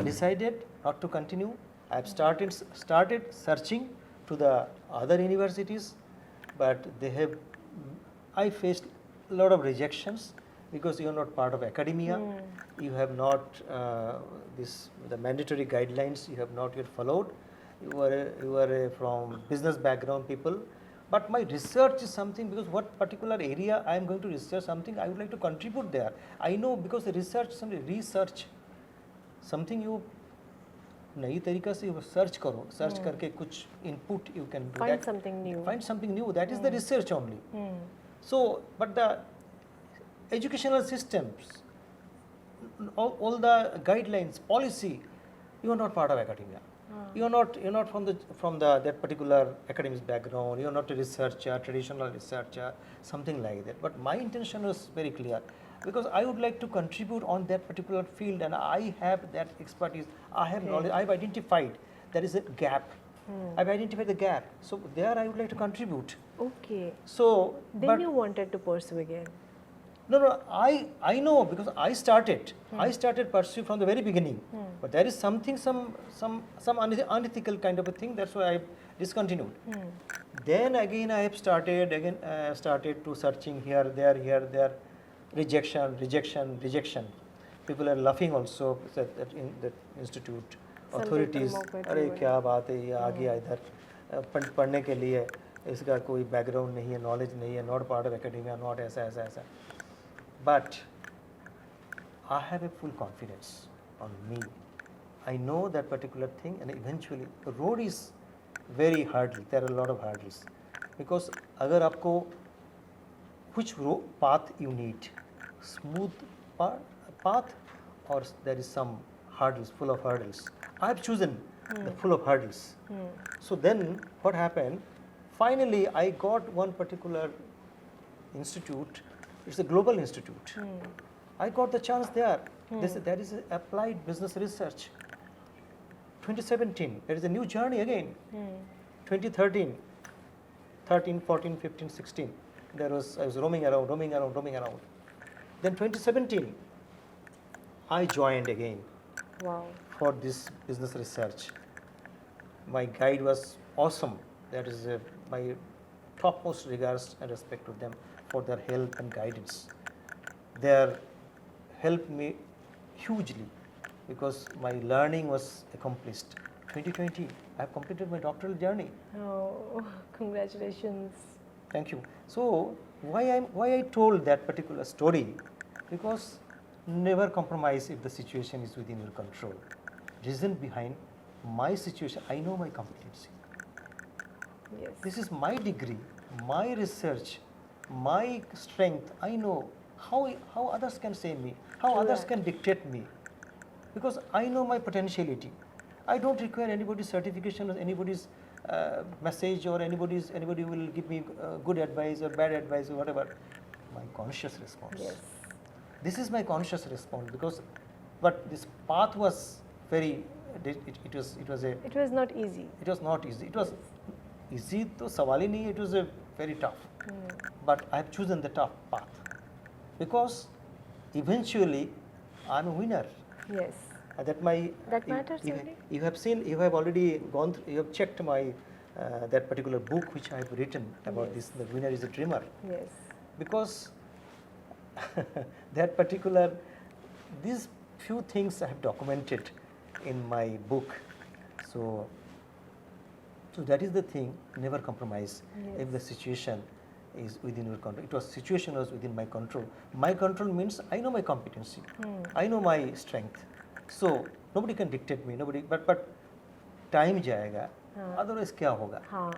decided not to continue. I have started searching to the other universities, but I faced a lot of rejections because you are not part of academia. You have not the mandatory guidelines. You have not yet followed. You are from business background people. But my research is something, because what particular area I am going to research something, I would like to contribute there. I know, because the research, something you नई तरीका से search करो, search करके कुछ input you can do Find something new. find something new, that is the research only. Hmm. So but the educational systems, all the guidelines, policy, you are not part of academia. You're not from the that particular academic background, you're not a researcher, traditional researcher, something like that. But my intention was very clear, because I would like to contribute on that particular field, and I have that expertise, I have knowledge, I've identified there is a gap. I've identified the gap, so there I would like to contribute. Okay. So Then but you wanted to pursue again. no, I know, because I started pursue from the very beginning. But there is something, some unethical kind of a thing. That's why I discontinued. Then again I have started to searching here, there, rejection. People are laughing also that in that institute. Some Authorities, people mock at अरे you. क्या बात है, ये आ गया इधर पढ़ने के लिए, इसका कोई बैकग्राउंड नहीं है, नॉलेज नहीं है, not part of academia, not ऐसा. But I have a full confidence on me. I know that particular thing, and eventually the road is very hurdle. There are a lot of hurdles, because अगर आपको which path you need, smooth path, or there is some hurdles, full of hurdles. I have chosen the full of hurdles. So then what happened? Finally, I got one particular institute. It's a global institute. I got the chance there. There is a applied business research. 2017, there is a new journey again. 2013, 13, 14, 15, 16. I was roaming around. Then 2017, I joined again. Wow. For this business research. My guide was awesome. That is my topmost regards and respect to them for their help and guidance. They helped me hugely, because my learning was accomplished. 2020, I have completed my doctoral journey. Oh, congratulations. Thank you. So why I told that particular story? Because never compromise if the situation is within your control. Reason behind my situation, I know my competency. Yes. This is my degree, my research, my strength. I know how others can say me, how others can dictate me, because I know my potentiality. I don't require anybody's certification or anybody's message, or anybody will give me good advice or bad advice or whatever. My conscious response. Yes. This is my conscious response, but this path was very. It was not easy. It was not easy. It was easy to सवाल ही नहीं. It was a very tough. But I have chosen the tough path, because eventually I am a winner. Yes. That matters only. You have seen. You have already gone through. You have checked my that particular book which I have written about this. The winner is a dreamer. Yes. Because that particular, these few things I have documented in my book. So that is the thing. Never compromise. Yes. If the situation is within your control. Situation was within my control. My control means I know my competency. I know my strength. So nobody can dictate me. But time जाएगा. Otherwise क्या होगा?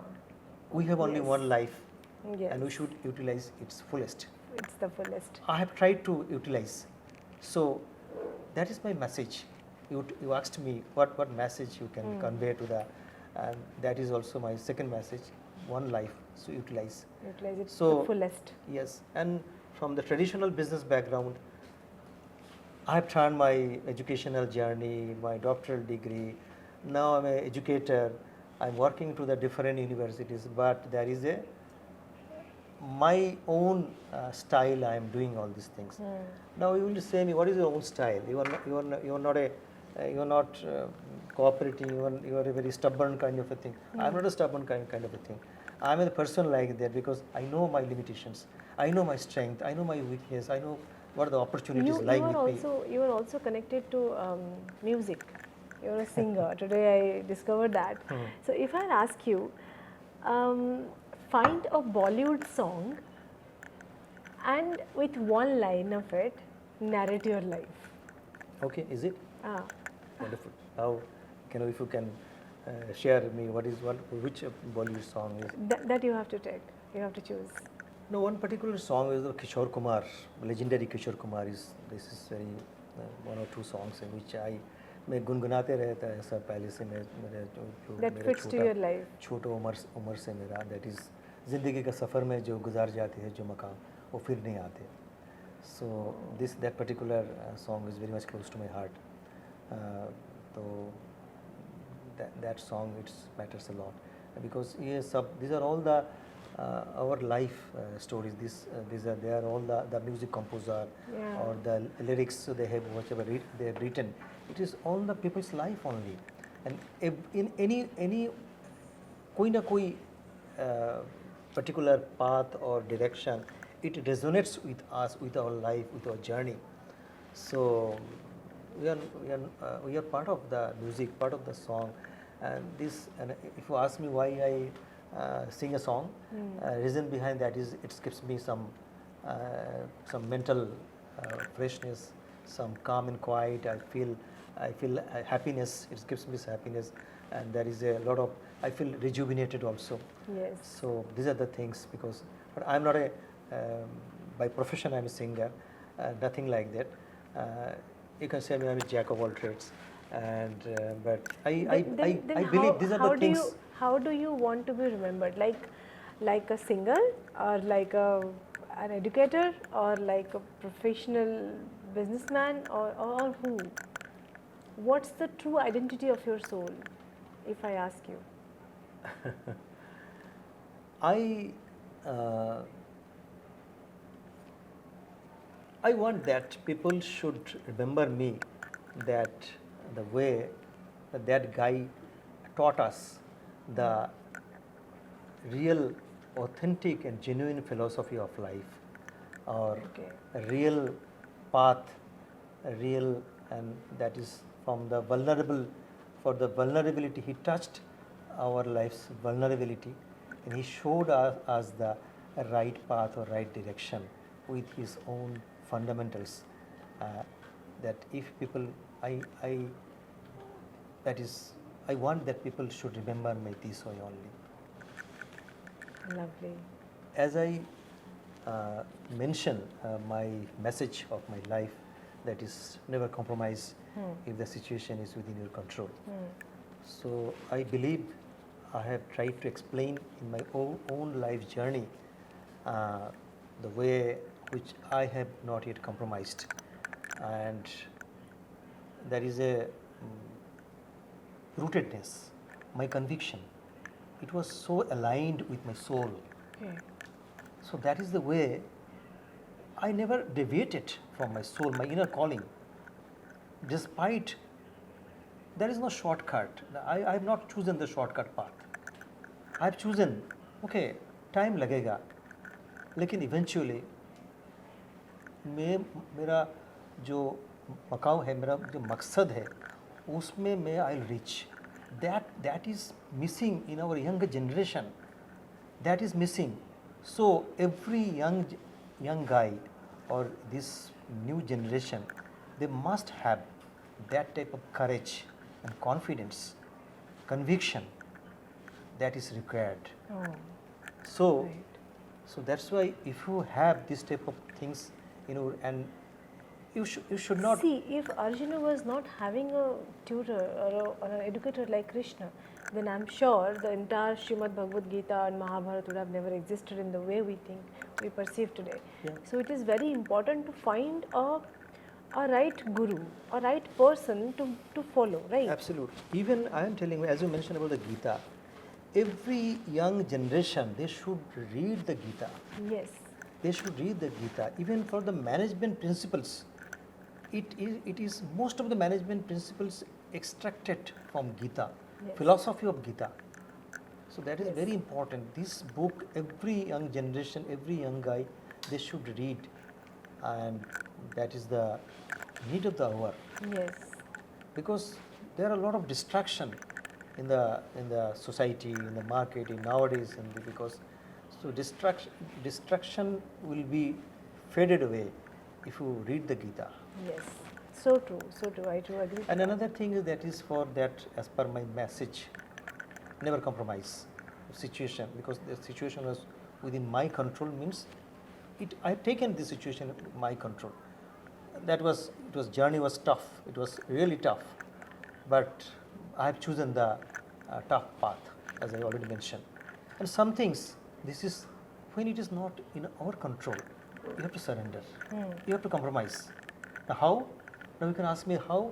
We have only one life, and we should utilize its fullest. It's the fullest. I have tried to utilize. So that is my message. You asked me what message you can convey to the, and that is also my second message. One life, so utilize. Utilize it So, to the fullest. Yes, and from the traditional business background, I have turned my educational journey, my doctoral degree. Now I'm an educator. I'm working to the different universities, but there is my own style. I am doing all these things. Now you will say me, what is your own style? You are not cooperating. You are a very stubborn kind of a thing. I am not a stubborn kind of a thing. I am a person like that, because I know my limitations. I know my strength. I know my weakness. I know what the opportunities lie with me. You are also connected to music. You are a singer. Today I discovered that. So if I ask you, find a Bollywood song and with one line of it, narrate your life. Okay, is it? Wonderful. Now, if you can share me which Bollywood song is. That you have to take. You have to choose. No, one particular song is the Kishore Kumar, legendary Kishore Kumar is. This is very one or two songs in which मैं गुनगुनाते रहता है ऐसा पहले से मेरे जो That मेरा fits to your life. छोटा उम्र से मेरा that is ज़िंदगी का सफ़र में जो गुजार जाते हैं जो मकाम वो फिर नहीं आते. So that particular song is very much close to my heart. So that song it matters a lot because these are all the our life stories. They are all the music composer or the lyrics they have whatever they have written. It is all the people's life only, and in any कोई ना कोई particular path or direction, it resonates with us, with our life, with our journey. So we are part of the music, part of the song, and if you ask me why I sing a song, reason behind that is it gives me some mental freshness, some calm and quiet. I feel happiness. It gives me happiness, and there is a lot of I feel rejuvenated also. Yes. So these are the things but I'm not by profession I'm a singer, nothing like that. You can say I'm a jack of all trades, and but I believe these are the things. How do you want to be remembered? Like a singer, or like an educator, or like a professional businessman, or who? What's the true identity of your soul, if I ask you? I want that people should remember me that the way that guy taught us the real, authentic and genuine philosophy of life, or a real path, and that is from the vulnerability. He touched our life's vulnerability, and he showed us the right path or right direction with his own fundamentals. That if people, I want that people should remember me this way only. Lovely. As I mentioned, my message of my life, that is never compromise if the situation is within your control. So I believe I have tried to explain in my own life journey the way which I have not yet compromised, and there is a rootedness, my conviction. It was so aligned with my soul. So that is the way I never deviated from my soul, my inner calling. Despite there is no shortcut. I have not chosen the shortcut path. I have chosen, okay, time लगेगा, लेकिन eventually मेरा जो मकाम है, मेरा जो मकसद है, उसमें मैं I'll reach. That is missing in our younger generation. That is missing. So every young guy or this new generation, they must have that type of courage and confidence, conviction that is required. So that's why if you have this type of things, and you should not see. If Arjuna was not having a tutor or an educator like Krishna, then I'm sure the entire Srimad Bhagavad Gita and Mahabharata would have never existed in the way we perceive today. So it is very important to find a right guru, a right person to follow, right? Absolutely. Even I am telling you, as you mentioned about the Gita, every young generation, they should read the Gita. Yes. They should read the Gita. Even for the management principles, it is most of the management principles extracted from Gita, philosophy of Gita. So that is very important. This book, every young generation, every young guy, they should read, and that is the need of the hour. Yes. Because there are a lot of distraction in the society, in the market, in nowadays, and because so distraction will be faded away if you read the Gita. Yes. So true, so true. I do agree. And another thing is that is for that, as per my message, never compromise situation, because the situation was within my control, means I have taken this situation in my control. That was, it was, journey was tough, it was really tough, but I have chosen the tough path, as I already mentioned. And some things, this is when it is not in our control, you have to surrender, you have to compromise. Now how? Now you can ask me how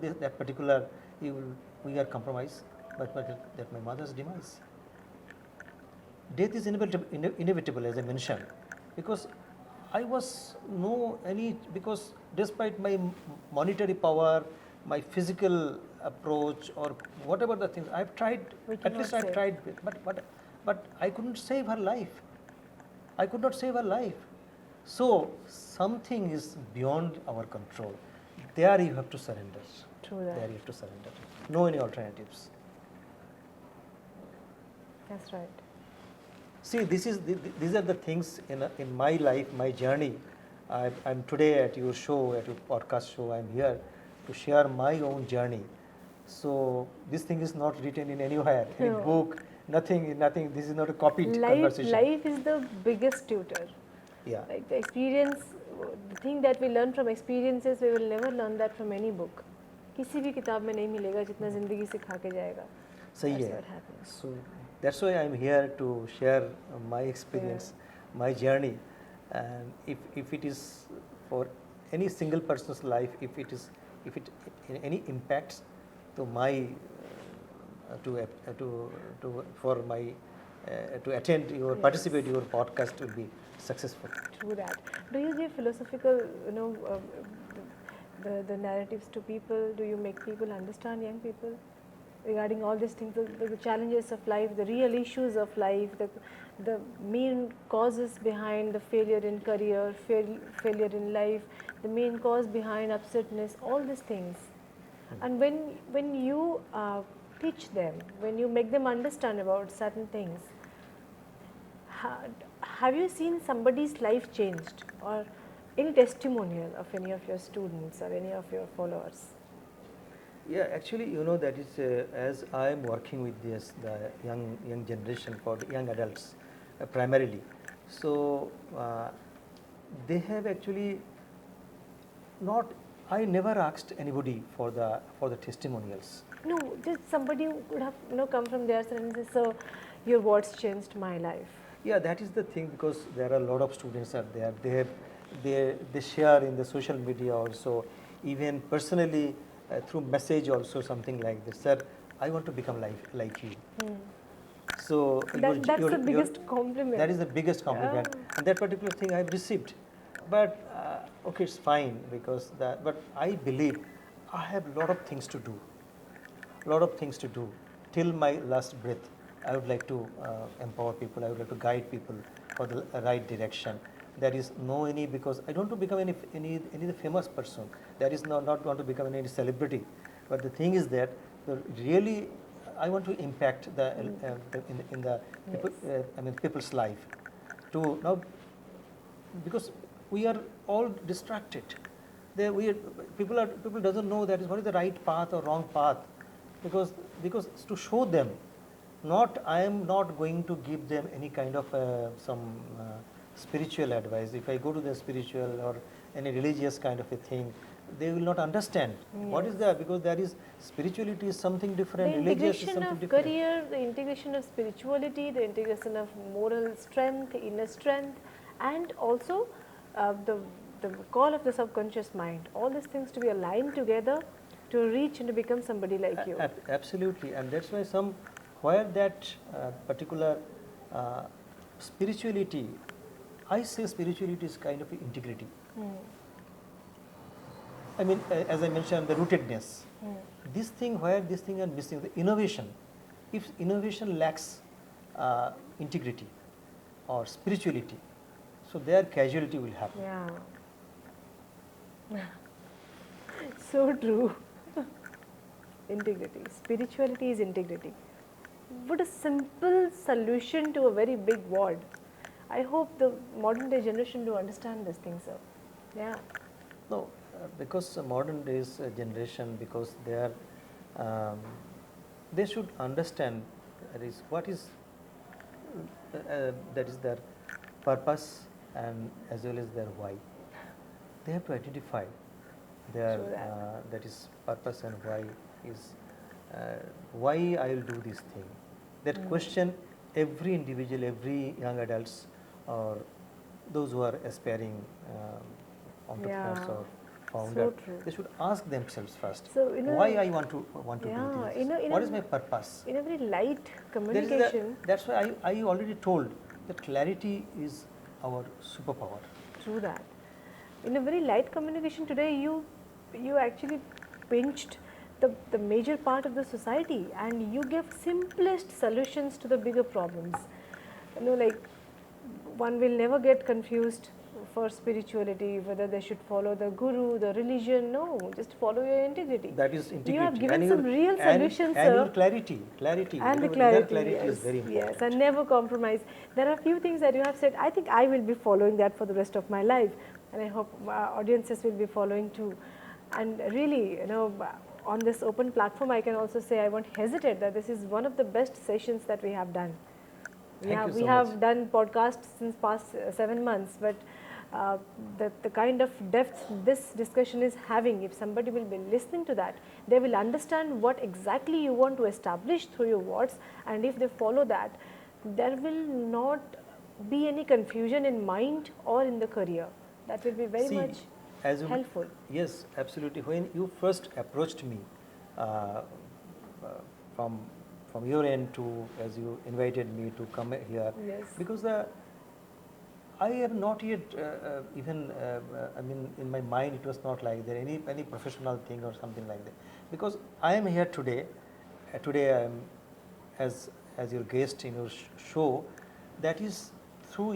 that particular we are compromised, but that my mother's demise. Death is inevitable, as I mentioned, because I was because despite my monetary power, my physical approach, or whatever the things I've tried, at least I've tried, but I couldn't save her life. I could not save her life. So something is beyond our control. There you have to surrender. True that. There you have to surrender. No any alternatives. That's right. See, these are the things in my life, my journey. I'm today at your show, at your podcast show. I'm here to share my own journey. So this thing is not written in anywhere, any book, nothing. This is not a copied conversation. Life is the biggest tutor. Yeah. Like the experience, the thing that we learn from experiences, we will never learn that from any book. किसी भी किताब में नहीं मिलेगा जितना जिंदगी सिखा के जाएगा. सही है. So that's why I'm here to share my experience, my journey, and if it is for any single person's life, if it in any impacts to my for my to attend your participate your podcast will be successful. True that. Do you give philosophical, the narratives to people? Do you make people understand, young people, regarding all these things, the challenges of life, the real issues of life, the main causes behind the failure in career, failure in life, the main cause behind upsetness, all these things. And when you teach them, when you make them understand about certain things, have you seen somebody's life changed, or any testimonial of any of your students or any of your followers? Yeah, actually, that is as I am working with the young generation, for the young adults primarily. So they have actually not. I never asked anybody for the testimonials. No, just somebody who would have come from their side and say, "So, your words changed my life." Yeah, that is the thing, because there are a lot of students are there. They share in the social media also, even personally through message also, something like this. Sir, I want to become like you. So that's the biggest compliment. That is the biggest compliment, and that particular thing I have received. But okay, it's fine, because but I believe I have a lot of things to do. Till my last breath, I would like to empower people. I would like to guide people for the right direction. There is no any, because I don't want to become any famous person. There is not want to become any celebrity. But the thing is that really I want to impact in the people, people's life. To now, because we are all distracted. People doesn't know that is what is the right path or wrong path, because to show them. I am not going to give them any kind of some spiritual advice. If I go to the spiritual or any religious kind of a thing, they will not understand what is that, because there is spirituality is something different, religious is something different. The integration of career, the integration of spirituality, the integration of moral strength, inner strength, and also the call of the subconscious mind. All these things to be aligned together to reach and to become somebody like you. Absolutely, and that's why where that particular spirituality, I say spirituality is kind of integrity. I mean, as I mentioned, the rootedness. This thing are missing, the innovation. If innovation lacks integrity or spirituality, so their casualty will happen. Yeah. So true. Integrity. Spirituality is integrity. What a simple solution to a very big word. I hope the modern day generation do understand this thing, sir. Yeah. No, because modern days generation, because they are, they should understand that is what is that is their purpose and as well as their why. They have to identify their True that. that is purpose and why is why I will do this thing. That question every individual, every young adults or those who are aspiring entrepreneurs Yeah, or founder, true. they should ask themselves first, So, why I want to do yeah, this. What is my purpose? in a very light There is communication. that's why I already told that clarity is our superpower. True that. In a very light communication today, you actually pinched the major part of the society, and you give simplest solutions to the bigger problems. Like one will never get confused for spirituality, whether they should follow the guru, the religion. No, just follow your integrity. That is integrity. You have given and some your, real solutions, and sir. your clarity. And the Your clarity, clarity yes, is very important. yes, and never compromise. There are few things that you have said. I think I will be following that for the rest of my life, and I hope audiences will be following too. And really, on this open platform, I can also say I won't hesitate that this is one of the best sessions that we have done. Thank you We so have much. done podcasts since past 7 months, but the kind of depth this discussion is having, if somebody will be listening to that, they will understand what exactly you want to establish through your words, and if they follow that, there will not be any confusion in mind or in the career. That will be very See, much as you, helpful. Yes, absolutely. When you first approached me uh, uh, from from your end to as you invited me to come here, Yes. because I am not yet even I mean in my mind it was not like there any professional thing or something like that, because I am here today. Today I am as your guest in your show. That is through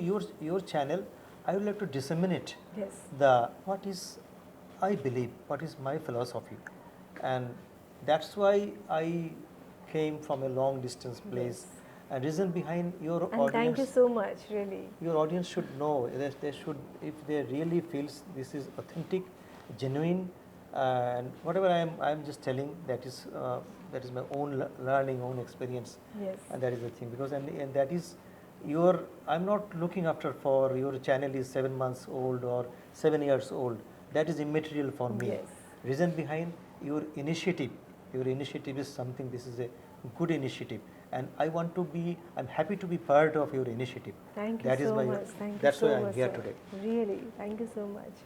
your channel. I would like to disseminate Yes. the what is I believe, what is my philosophy, and that's why I came from a long distance place. Yes. And reason behind your And audience. thank you so much, really. Your audience should know that they should, if they really feels this is authentic, genuine, and whatever I am just telling, that is my own learning, own experience, Yes. and that is the thing. Because and that is your. I'm not looking after for your channel is 7 months old or 7 years old. That is immaterial for me. Yes. Reason behind your initiative. Your initiative is something. This is a good initiative, and I'm happy to be part of your initiative. Thank you That is so my, much. Thank that's you so why I'm much, here sir. today. Really, thank you so much.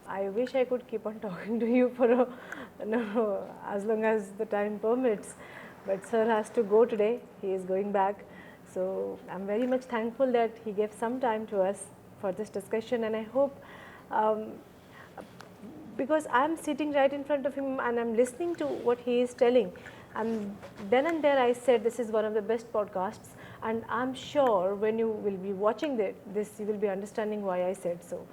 I wish I could keep on talking to you for as long as the time permits. But sir has to go today. He is going back. So I'm very much thankful that he gave some time to us for this discussion, and I hope. Because I'm sitting right in front of him and I'm listening to what he is telling, and then and there I said this is one of the best podcasts, and I'm sure when you will be watching this you will be understanding why I said so.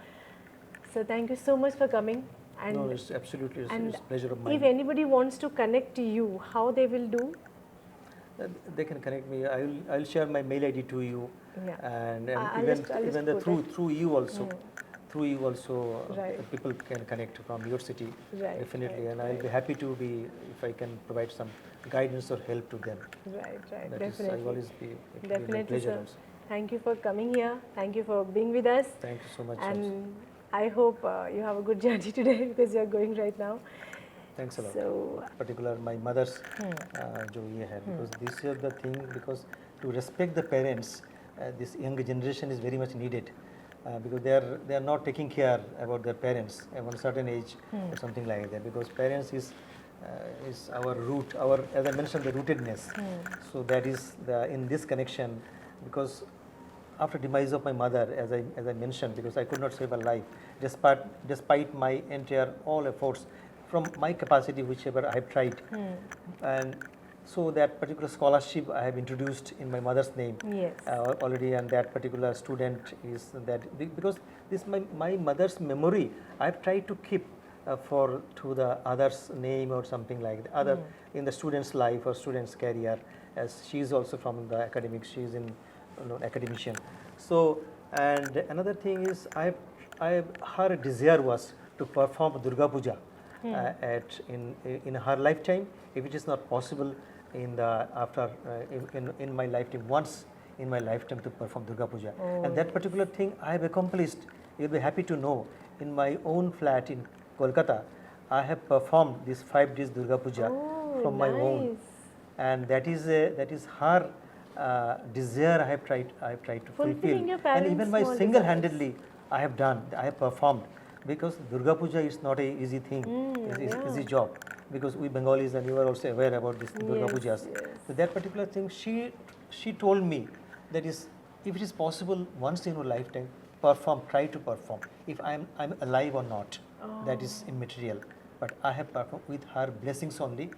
So thank you so much for coming. And No, it's absolutely it's and a pleasure of if mine. anybody wants to connect to you, how they will do? They can connect me. I'll share my mail ID to you, Yeah. and I'll even just even the put through you also. Mm. Through you also, Right. people can connect from your city, Right, definitely, right, and I'll be happy to be if I can provide some guidance or help to them. Right, right, That is, definitely. I always be it will be my Definitely, pleasure sir. also. Thank you for coming here. Thank you for being with us. Thank you so much. And I hope you have a good journey today because you are going right now. Thanks a lot. So, Particular my mother's जो ये है, because this is the thing, because to respect the parents, this younger generation is very much needed. Because they are not taking care about their parents at one certain age or something like that, because parents is our root, our, as I mentioned, the rootedness. So that is the in this connection, because after demise of my mother, as I mentioned, because I could not save her life, despite my entire all efforts from my capacity, whichever I have tried, and so that particular scholarship I have introduced in my mother's name yes. already, and that particular student is that because this my mother's memory I have tried to keep for to the other's name or something like that, other in the student's life or student's career, as she is also from the academics, she is in academician. So, and another thing is I have her desire was to perform Durga Puja at in her lifetime. If it is not possible in the after in my lifetime, once in my lifetime to perform Durga Puja, and that particular thing I have accomplished. You'll be happy to know, in my own flat in Kolkata, I have performed this 5 days Durga Puja from my own, and that is her desire. I have tried to fulfill, your and parents' even my small single-handedly I have done. I have performed, because Durga Puja is not a easy thing, it's easy job, because we Bengalis, and you are also aware about this Durga Yes, Pujas. yes. So that particular thing, she told me that is, if it is possible once in your lifetime, perform, try to perform. If I'm alive or not, that is immaterial. But I have performed. With her blessings only,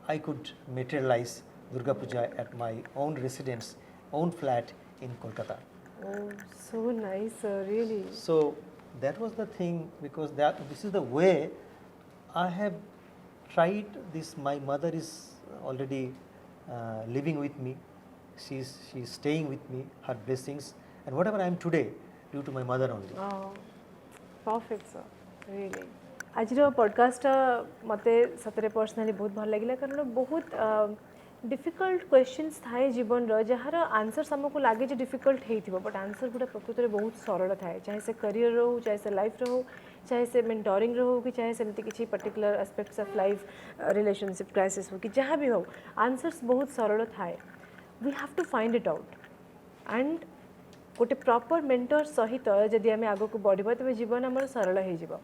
I could materialize Durga Puja at my own residence, own flat in Kolkata. Oh, so nice, sir, really. So that was the thing, because this is the way I have tried this. My mother is already living with me. She's staying with me. Her blessings, and whatever I am today, due to my mother only. Oh, perfect, sir, really. आज पॉडकास्टा मते सतरे personally बहुत भल लगे, कारण बहुत difficult questions थाए जीवन जार आंसर आमको लगे जो डिफिकल्ट हो, बट आंसर गुड़ा प्रकृत में बहुत सरल थाए, चाहे से करियर रो, चाहे से लाइफ रो, चाहे से मेंटोरिंग रो, कि चाहे सेमती किसी particular aspects of life relationship crisis हो, कि जहाँ भी हो, आंसर्स बहुत सरल थाए. We have to find it out, and गोटे प्रॉपर मेंटर सहित जदि आम आग को बढ़ा तेज जीवन आम सरल हो.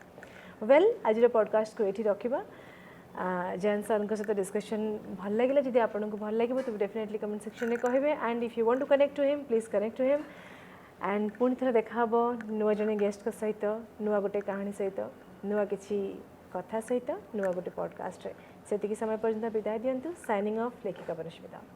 वेल आज पॉडकास्ट को ये रखा. जयंत सर सहित डिस्कशन भल लगे, जब आपको भल लगे तो डेफिनेटली कमेंट सेक्शन में कहे, and if you want to connect to him please connect to him. And पुणी थे देखा नुआ जड़े गेस्ट सहित, नुआ गोटे कहानी सहित, नुआ किसी कथा सहित, नुआ गोटे पॉडकास्ट. से समय पर्यंत विदाय दिंतु. साइनिंग ऑफ लेखिका बनस्मिता.